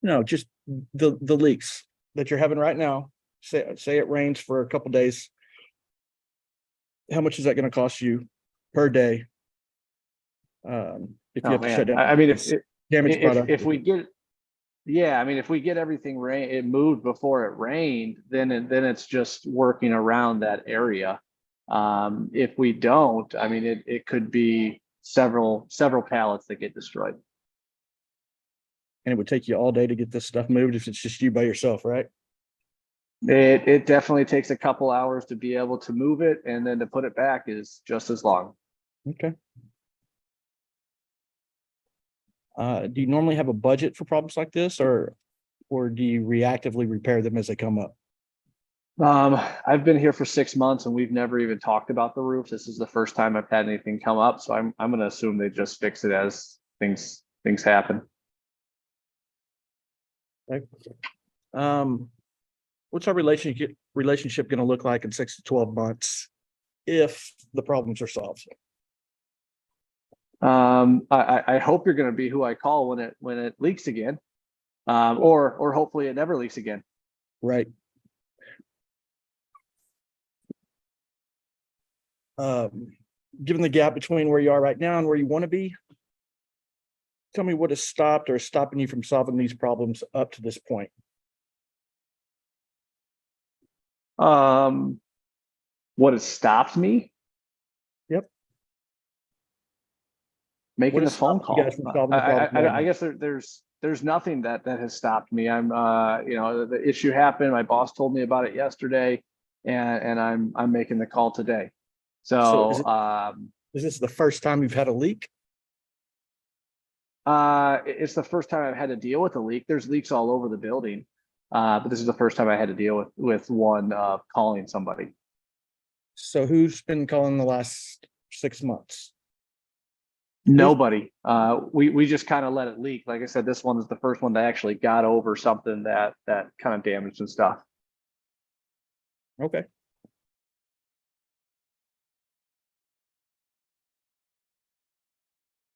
No, just the leaks that you're having right now. Say it rains for a couple days. How much is that going to cost you per day? If you have to shut down. I mean, if we get, yeah, I mean, if we get everything it moved before it rained, then it's just working around that area. If we don't, I mean, it could be several pallets that get destroyed. And it would take you all day to get this stuff moved if it's just you by yourself, right? It definitely takes a couple hours to be able to move it, and then to put it back is just as long. Okay. Do you normally have a budget for problems like this, or do you reactively repair them as they come up? I've been here for 6 months and we've never even talked about the roof. This is the first time I've had anything come up, so I'm going to assume they just fix it as things happen. Okay. What's our relationship going to look like in 6 to 12 months if the problems are solved? I hope you're going to be who I call when it leaks again, or hopefully it never leaks again. Right. Given the gap between where you are right now and where you want to be, tell me what has stopped or is stopping you from solving these problems up to this point. What has stopped me? Yep. Making the phone call. I guess there's nothing that has stopped me. I'm the issue happened. My boss told me about it yesterday, and I'm making the call today. So is this the first time you've had a leak? It's the first time I've had to deal with a leak. There's leaks all over the building, but this is the first time I had to deal with one calling somebody. So who's been calling the last 6 months? Nobody. We just kind of let it leak. Like I said, this one is the first one that actually got over something that kind of damaged and stuff. Okay.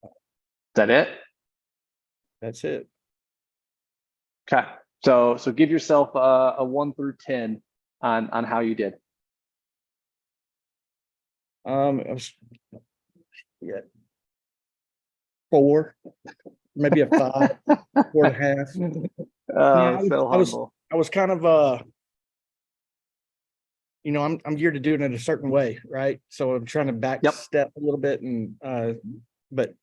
Is that it? That's it. Okay. So give yourself a 1 through 10 on how you did. I was, yeah, 4, maybe a 5, 4.5. Yeah, So humble. I was kind of I'm geared to doing it a certain way, right? So I'm trying to back step a little bit, and but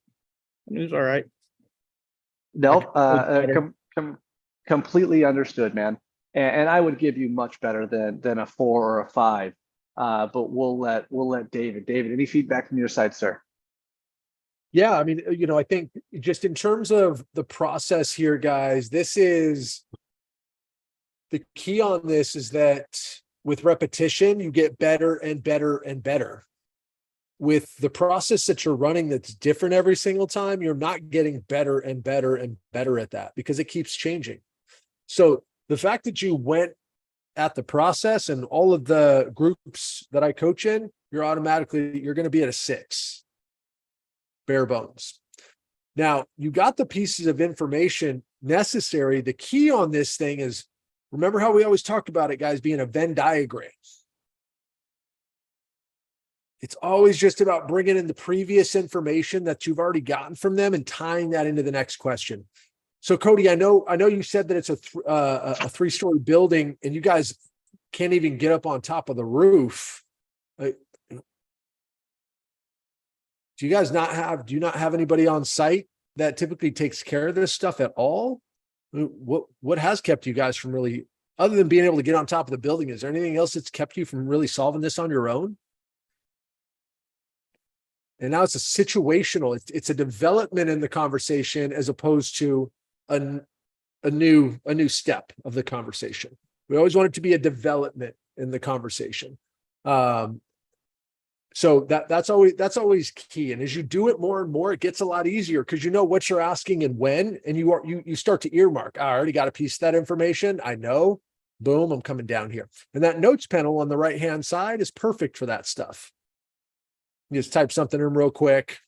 it was all right. Nope. Completely understood, man. And I would give you much better than a 4 or a 5. But we'll let David. David, any feedback from your side, sir? Yeah, I mean, I think just in terms of the process here, guys, this is the key on this is that with repetition, you get better and better and better. With the process that you're running that's different every single time, you're not getting better and better and better at that because it keeps changing. So the fact that you went at the process and all of the groups that I coach in, you're going to be at a 6, bare bones. Now, you got the pieces of information necessary. The key on this thing is, remember how we always talked about it, guys, being a Venn diagram. It's always just about bringing in the previous information that you've already gotten from them and tying that into the next question. So, Cody, I know you said that it's a 3-story building, and you guys can't even get up on top of the roof. Do you not have anybody on site that typically takes care of this stuff at all? What has kept you guys from really, other than being able to get on top of the building, is there anything else that's kept you from really solving this on your own? And now it's a situational, it's a development in the conversation as opposed to a new step of the conversation. We always want it to be a development in the conversation. So that's always key. And as you do it more and more, it gets a lot easier because you know what you're asking and when, and you start to earmark. I already got a piece of that information. I know, boom, I'm coming down here. And that notes panel on the right-hand side is perfect for that stuff. You just type something in real quick,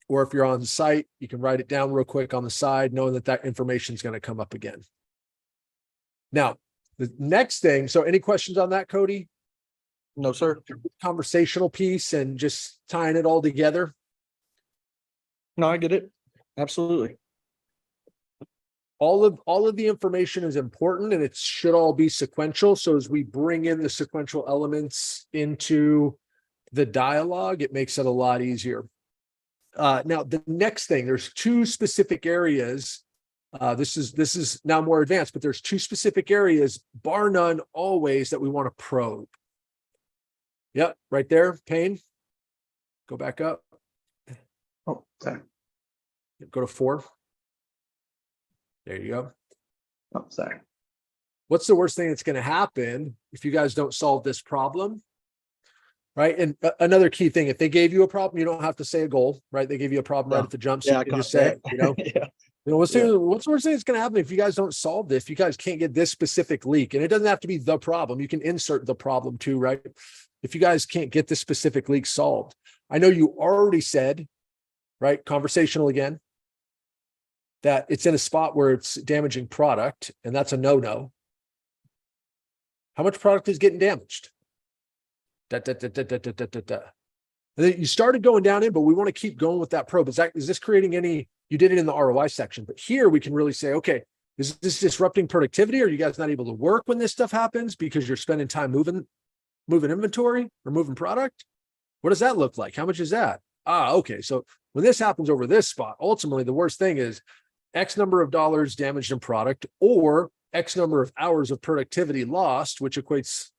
or if you're on site, you can write it down real quick on the side, knowing that information is going to come up again. Now, the next thing, so any questions on that, Cody? No, sir. Conversational piece and just tying it all together. No, I get it. Absolutely. All of the information is important, and it should all be sequential. So as we bring in the sequential elements into the dialogue, it makes it a lot easier. Now, the next thing, there's 2 specific areas. This is now more advanced, but there's 2 specific areas, bar none, always, that we want to probe. Yep, right there, Payne. Go back up. Oh, sorry. Go to 4. There you go. Oh, sorry. What's the worst thing that's going to happen if you guys don't solve this problem? Right. And another key thing, if they gave you a problem, you don't have to say a goal, right? They gave you a problem right at the jump. So you can just say, yeah. What's the worst thing that's going to happen if you guys don't solve this? If you guys can't get this specific leak, and it doesn't have to be the problem, you can insert the problem too, right? If you guys can't get this specific leak solved, I know you already said, right? Conversational again, that it's in a spot where it's damaging product, and that's a no-no. How much product is getting damaged? And then you started going down in, but we want to keep going with that probe. Is this creating any, you did it in the ROI section, but here we can really say, okay, is this disrupting productivity? Are you guys not able to work when this stuff happens because you're spending time moving inventory or moving product? What does that look like? How much is that? Okay. So when this happens over this spot, ultimately the worst thing is X number of dollars damaged in product or X number of hours of productivity lost, which equates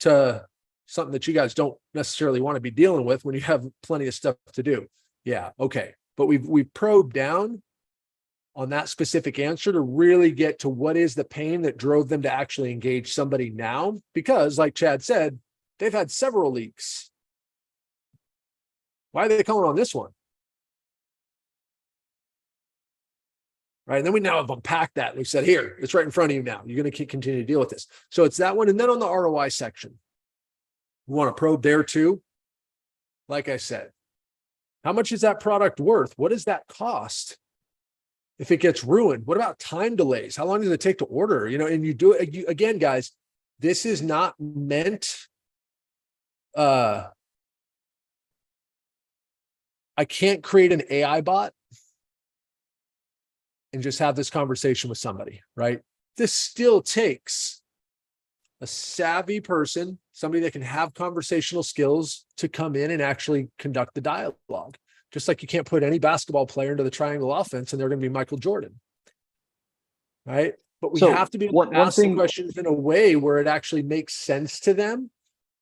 to something that you guys don't necessarily want to be dealing with when you have plenty of stuff to do. Yeah. Okay. But we've probed down on that specific answer to really get to what is the pain that drove them to actually engage somebody now, because like Chad said, they've had several leaks. Why are they calling on this one? Right. And then we now have unpacked that. We said, here, it's right in front of you now. You're going to continue to deal with this. So it's that one. And then on the ROI section, we want to probe there too. Like I said, how much is that product worth? What does that cost if it gets ruined? What about time delays? How long does it take to order? And you do it again, guys. this is not meant, I can't create an AI bot and just have this conversation with somebody, right? This still takes a savvy person, somebody that can have conversational skills to come in and actually conduct the dialogue. Just like you can't put any basketball player into the triangle offense and they're going to be Michael Jordan, right? But we have to be able to ask the questions in a way where it actually makes sense to them.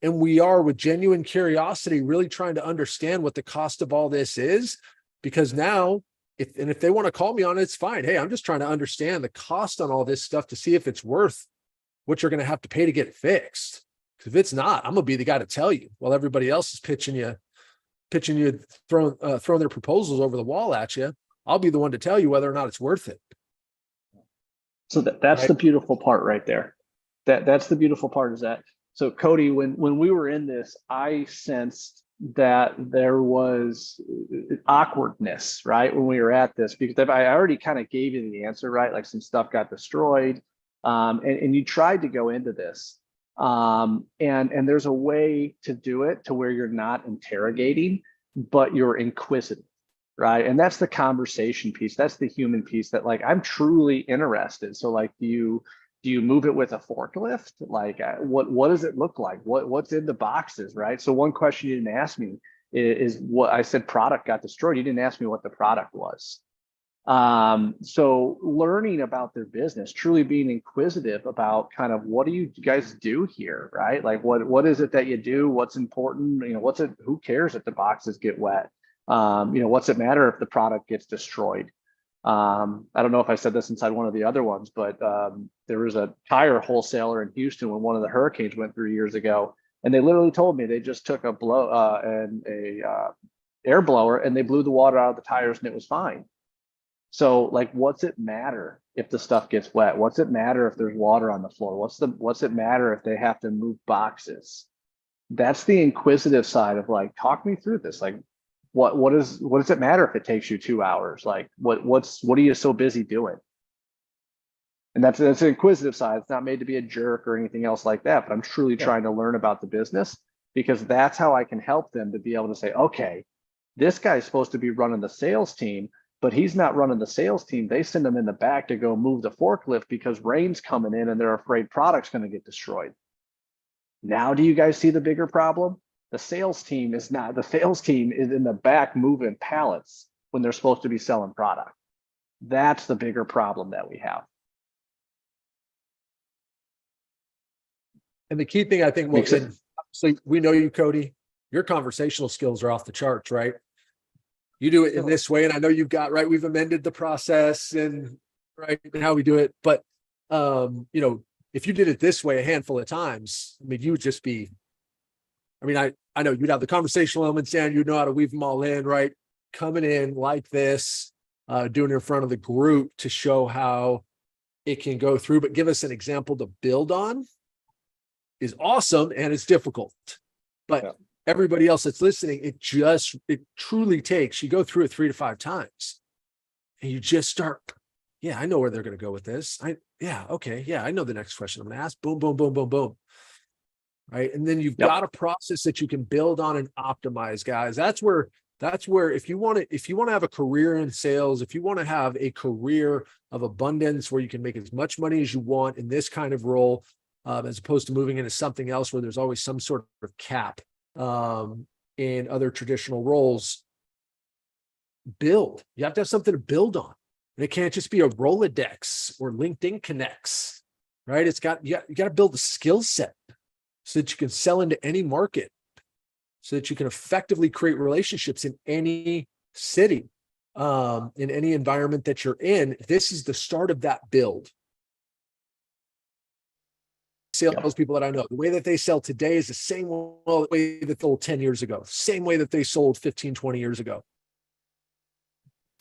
And we are, with genuine curiosity, really trying to understand what the cost of all this is. Because now, if they want to call me on it, it's fine. Hey, I'm just trying to understand the cost on all this stuff to see if it's worth what you're going to have to pay to get it fixed. Because if it's not, I'm going to be the guy to tell you while everybody else is pitching you, throwing their proposals over the wall at you. I'll be the one to tell you whether or not it's worth it. So that's right? the beautiful part right there. That's the beautiful part is that. So Cody, when we were in this, I sensed that there was awkwardness, right? When we were at this, because I already kind of gave you the answer, right? Like some stuff got destroyed. And you tried to go into this. And there's a way to do it to where you're not interrogating, but you're inquisitive, right? And that's the conversation piece. That's the human piece that, like, I'm truly interested. So like, do you move it with a forklift? Like, what does it look like? What's in the boxes, right? So one question you didn't ask me is what I said, product got destroyed. You didn't ask me what the product was. So learning about their business, truly being inquisitive about kind of what do you guys do here, right? Like what is it that you do? What's important? You know, who cares if the boxes get wet? You know, what's it matter if the product gets destroyed? I don't know if I said this inside one of the other ones, but there was a tire wholesaler in Houston when one of the hurricanes went through years ago, and they literally told me they just took a air blower and they blew the water out of the tires and it was fine. So like, what's it matter if the stuff gets wet? What's it matter if there's water on the floor? What's it matter if they have to move boxes? That's the inquisitive side of like, talk me through this. Like, what does it matter if it takes you 2 hours? Like, what are you so busy doing? And that's an inquisitive side. It's not made to be a jerk or anything else like that, but I'm truly trying to learn about the business, because that's how I can help them to be able to say, okay, this guy's supposed to be running the sales team, but he's not running the sales team. They send him in the back to go move the forklift because rain's coming in and they're afraid product's going to get destroyed. Now, do you guys see the bigger problem? The sales team is in the back moving pallets when they're supposed to be selling product. That's the bigger problem that we have. And the key thing, I think, obviously we know you, Cody, your conversational skills are off the charts, right? You do it in this way. And I know you've got, right, we've amended the process and right and how we do it. But, you know, if you did it this way a handful of times, I mean, you would just be, I mean, I know you'd have the conversational elements and you'd know how to weave them all in, right? Coming in like this, doing it in front of the group to show how it can go through, but give us an example to build on is awesome. And it's difficult, but everybody else that's listening, it truly takes, you go through it 3 to 5 times and you just start, yeah, I know where they're going to go with this. I know the next question I'm going to ask. Boom, boom, boom, boom, boom. Right. And then you've got a process that you can build on and optimize, guys. That's where if you want to have a career in sales, if you want to have a career of abundance where you can make as much money as you want in this kind of role, as opposed to moving into something else where there's always some sort of cap in other traditional roles, you have to have something to build on. And it can't just be a Rolodex or LinkedIn connects, right? You got to build a skill set so that you can sell into any market, so that you can effectively create relationships in any city, in any environment that you're in. This is the start of that build. Salespeople that I know, the way that they sell today is the same way that they sold 10 years ago, same way that they sold 15, 20 years ago.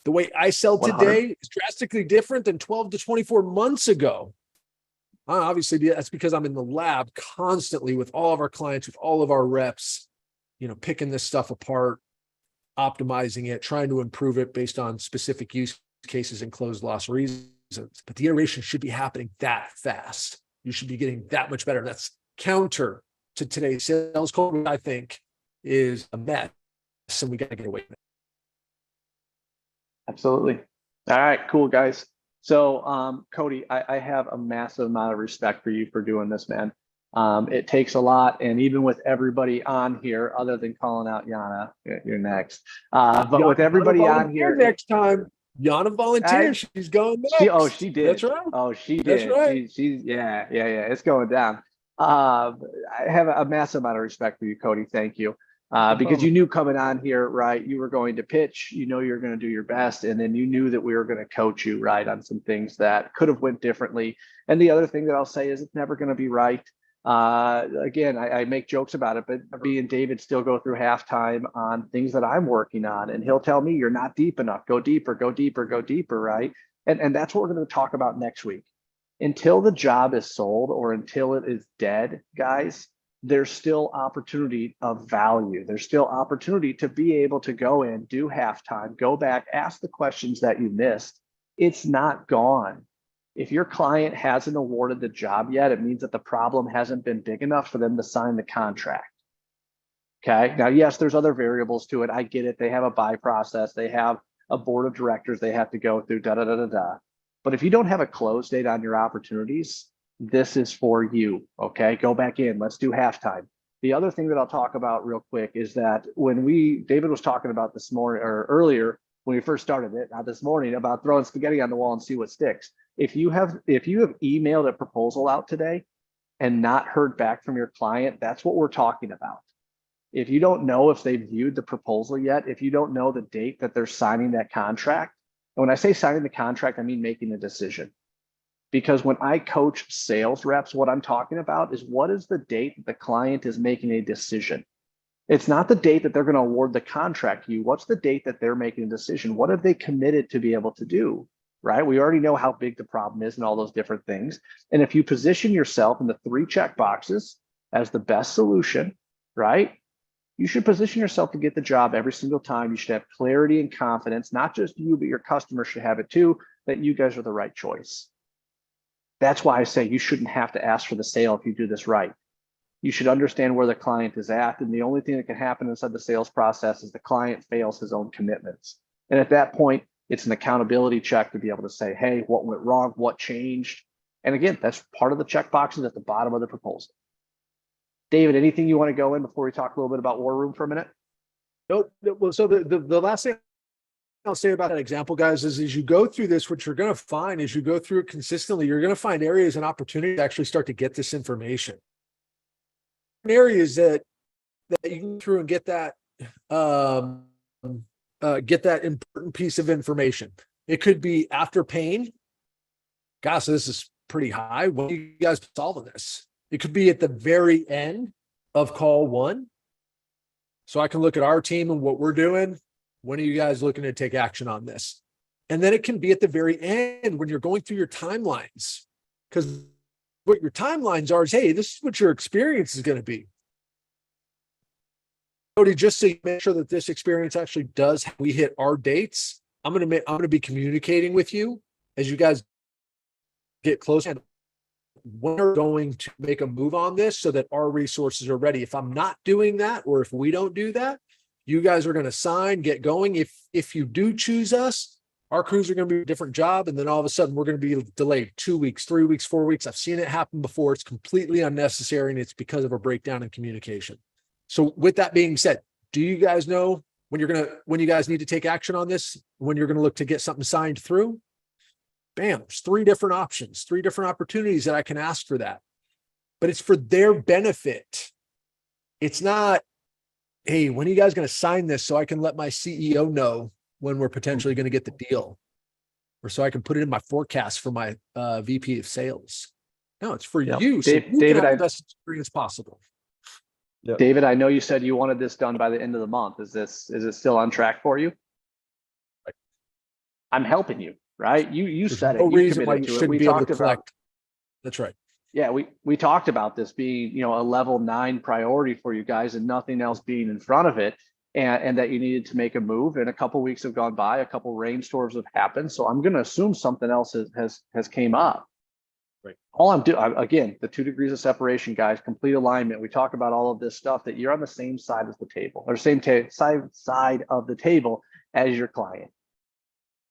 The way I sell today is drastically different than 12 to 24 months ago. Obviously, that's because I'm in the lab constantly with all of our clients, with all of our reps, picking this stuff apart, optimizing it, trying to improve it based on specific use cases and closed loss reasons. But the iteration should be happening that fast. You should be getting that much better. That's counter to today's sales culture, which I think is a mess. And we got to get away from it. Absolutely. All right, cool guys. So Cody, I have a massive amount of respect for you for doing this, man. It takes a lot, and even with everybody on here, other than calling out Yana, you're next. But with everybody on here, next time, Yana volunteered. She's going next. She did. That's right. Oh, she did. That's right. She's yeah. It's going down. I have a massive amount of respect for you, Cody. Thank you. Because you knew coming on here, right, you were going to pitch, you know, you're going to do your best. And then you knew that we were going to coach you, right, on some things that could have went differently. And the other thing that I'll say is it's never going to be right. Again, I make jokes about it, but me and David still go through halftime on things that I'm working on. And he'll tell me, you're not deep enough. Go deeper, go deeper, go deeper, right? And that's what we're going to talk about next week. Until the job is sold or until it is dead, guys, there's still opportunity of value. There's still opportunity to be able to go in, do halftime, go back, ask the questions that you missed. It's not gone. If your client hasn't awarded the job yet, it means that the problem hasn't been big enough for them to sign the contract. Okay. Now, yes, there's other variables to it. I get it. They have a buy process. They have a board of directors they have to go through, But if you don't have a close date on your opportunities, this is for you. Okay, go back in. Let's do halftime. The other thing that I'll talk about real quick is that when David was talking about this morning or earlier when we first started it, not this morning, about throwing spaghetti on the wall and see what sticks. If you have emailed a proposal out today and not heard back from your client, that's what we're talking about. If you don't know if they've viewed the proposal yet, if you don't know the date that they're signing that contract, and when I say signing the contract, I mean making a decision. Because when I coach sales reps, what I'm talking about is what is the date that the client is making a decision. It's not the date that they're going to award the contract to you. What's the date that they're making a decision? What have they committed to be able to do, right? We already know how big the problem is and all those different things. And if you position yourself in the 3 check boxes as the best solution, right? You should position yourself to get the job every single time. You should have clarity and confidence, not just you, but your customer should have it too, that you guys are the right choice. That's why I say you shouldn't have to ask for the sale if you do this right. You should understand where the client is at. And the only thing that can happen inside the sales process is the client fails his own commitments. And at that point, it's an accountability check to be able to say, hey, what went wrong? What changed? And again, that's part of the check boxes at the bottom of the proposal. David, anything you want to go in before we talk a little bit about War Room for a minute? Nope. Well, so the last thing I'll say about that example, guys, is as you go through this, what you're going to find as you go through it consistently, you're going to find areas and opportunities to actually start to get this information. Areas that you can go through and get that important piece of information. It could be after pain. Gosh, this is pretty high. When are you guys solving this? It could be at the very end of call 1. So I can look at our team and what we're doing. When are you guys looking to take action on this? And then it can be at the very end when you're going through your timelines. Because what your timelines are is, hey, this is what your experience is going to be. Cody, just so you make sure that this experience actually does, we hit our dates. I'm going to be communicating with you as you guys get close. And we're going to make a move on this so that our resources are ready. If I'm not doing that, or if we don't do that, you guys are going to sign, get going. If you do choose us, our crews are going to be a different job. And then all of a sudden we're going to be delayed 2 weeks, 3 weeks, 4 weeks. I've seen it happen before. It's completely unnecessary. And it's because of a breakdown in communication. So with that being said, do you guys know when you guys need to take action on this, when you're going to look to get something signed through? Bam, there's 3 different options, 3 different opportunities that I can ask for that. But it's for their benefit. It's not, hey, when are you guys going to sign this so I can let my CEO know when we're potentially going to get the deal? Or so I can put it in my forecast for my VP of sales. No, it's for you. So you David, can have the best experience possible. Yep. David, I know you said you wanted this done by the end of the month. Is it still on track for you? Right. I'm helping you, right? You There's said no it. You reason why committed you to it. shouldn't We be able talked to about. collect. That's right. Yeah, we talked about this being, a level 9 priority for you guys and nothing else being in front of it, and that you needed to make a move. And a couple weeks have gone by, a couple rainstorms have happened. So I'm going to assume something else has came up. Right. All I'm doing, again, the 2 degrees of separation, guys, complete alignment. We talk about all of this stuff that you're on the same side as the table, or same side of the table as your client.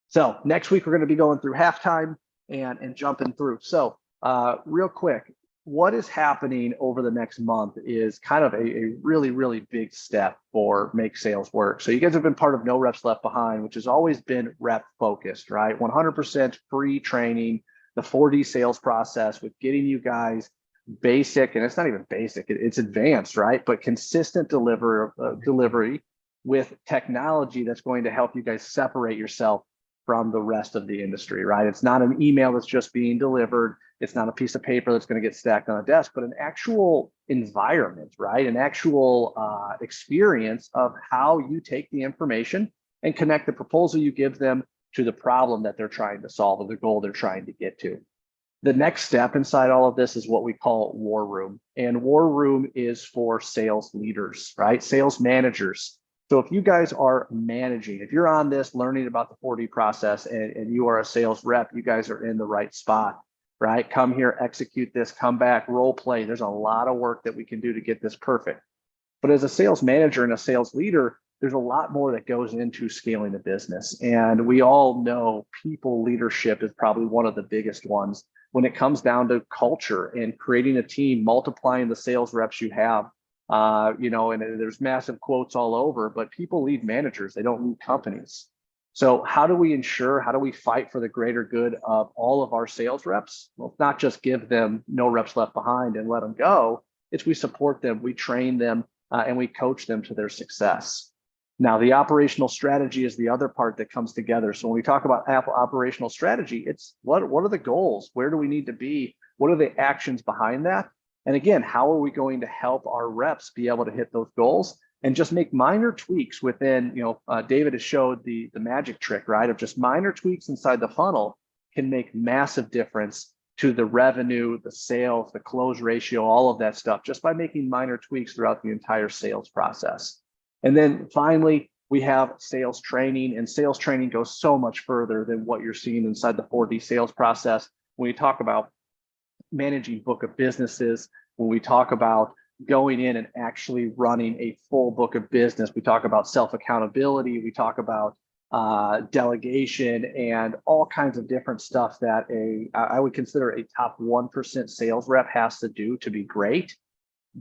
So next week, we're going to be going through halftime and jumping through. So real quick, what is happening over the next month is kind of a really, really big step for Make Sales Work. So you guys have been part of No Reps Left Behind, which has always been rep focused, right? 100% free training, the 4D sales process with getting you guys basic, and it's not even basic, it's advanced, right? But consistent delivery with technology that's going to help you guys separate yourself from the rest of the industry, right? It's not an email that's just being delivered. It's not a piece of paper that's going to get stacked on a desk, but an actual environment, right? An actual experience of how you take the information and connect the proposal you give them to the problem that they're trying to solve or the goal they're trying to get to. The next step inside all of this is what we call War Room. And War Room is for sales leaders, right? Sales managers. So if you guys are managing, if you're on this learning about the 4D process and you are a sales rep, you guys are in the right spot, right? Come here, execute this, come back, role play. There's a lot of work that we can do to get this perfect. But as a sales manager and a sales leader, there's a lot more that goes into scaling the business. And we all know people leadership is probably one of the biggest ones when it comes down to culture and creating a team, multiplying the sales reps you have. And there's massive quotes all over, but people lead managers, they don't lead companies. So how do we fight for the greater good of all of our sales reps? Well, it's not just give them no reps left behind and let them go. It's we support them, we train them, and we coach them to their success. Now, the operational strategy is the other part that comes together. So when we talk about operational strategy, it's what are the goals? Where do we need to be? What are the actions behind that? And again, how are we going to help our reps be able to hit those goals and just make minor tweaks within, David has showed the magic trick, right? Of just minor tweaks inside the funnel can make massive difference to the revenue, the sales, the close ratio, all of that stuff, just by making minor tweaks throughout the entire sales process. And then finally, we have sales training, and sales training goes so much further than what you're seeing inside the 4D sales process. When you talk about managing book of businesses, when we talk about going in and actually running a full book of business, we talk about self-accountability, we talk about delegation and all kinds of different stuff that I would consider a top 1% sales rep has to do to be great.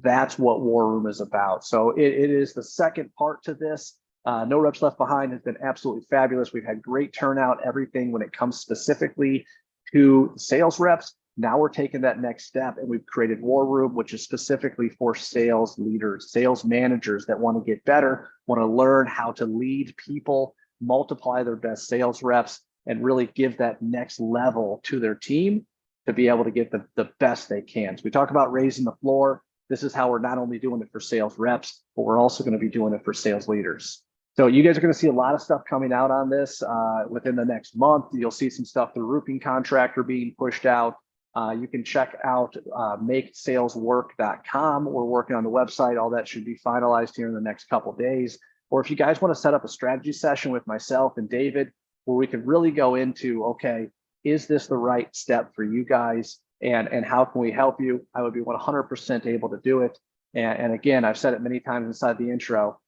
That's what War Room is about. So it is the second part to this. No Reps Left Behind has been absolutely fabulous. We've had great turnout, everything when it comes specifically to sales reps. Now we're taking that next step and we've created War Room, which is specifically for sales leaders, sales managers that want to get better, want to learn how to lead people, multiply their best sales reps, and really give that next level to their team to be able to get the best they can. So we talk about raising the floor. This is how we're not only doing it for sales reps, but we're also going to be doing it for sales leaders. So you guys are going to see a lot of stuff coming out on this within the next month. You'll see some stuff, the roofing contractor being pushed out. You can check out makesaleswork.com. We're working on the website. All that should be finalized here in the next couple of days. Or if you guys want to set up a strategy session with myself and David, where we can really go into, okay, is this the right step for you guys? And how can we help you? I would be 100% able to do it. And again, I've said it many times inside the intro.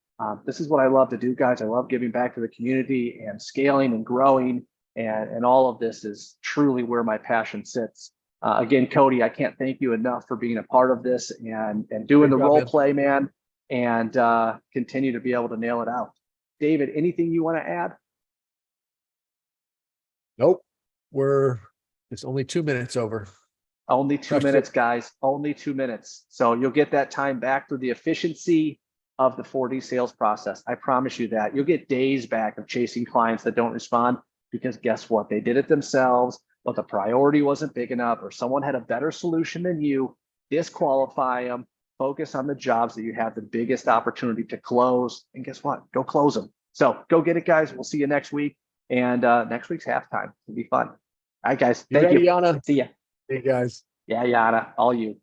This is what I love to do, guys. I love giving back to the community and scaling and growing. And all of this is truly where my passion sits. Again, Cody, I can't thank you enough for being a part of this and doing the role play, man, and continue to be able to nail it out. David, anything you want to add? Nope. It's only 2 minutes over. Only 2 minutes, guys. Only 2 minutes. So you'll get that time back through the efficiency of the 4D sales process. I promise you that. You'll get days back of chasing clients that don't respond because guess what? They did it themselves, but the priority wasn't big enough, or someone had a better solution than you. Disqualify them. Focus on the jobs that you have the biggest opportunity to close. And guess what? Go close them. So go get it, guys. We'll see you next week. And next week's halftime. It'll be fun. All right, guys. Thank you. Yana? See ya. Hey, guys. Yeah, Yana. All you.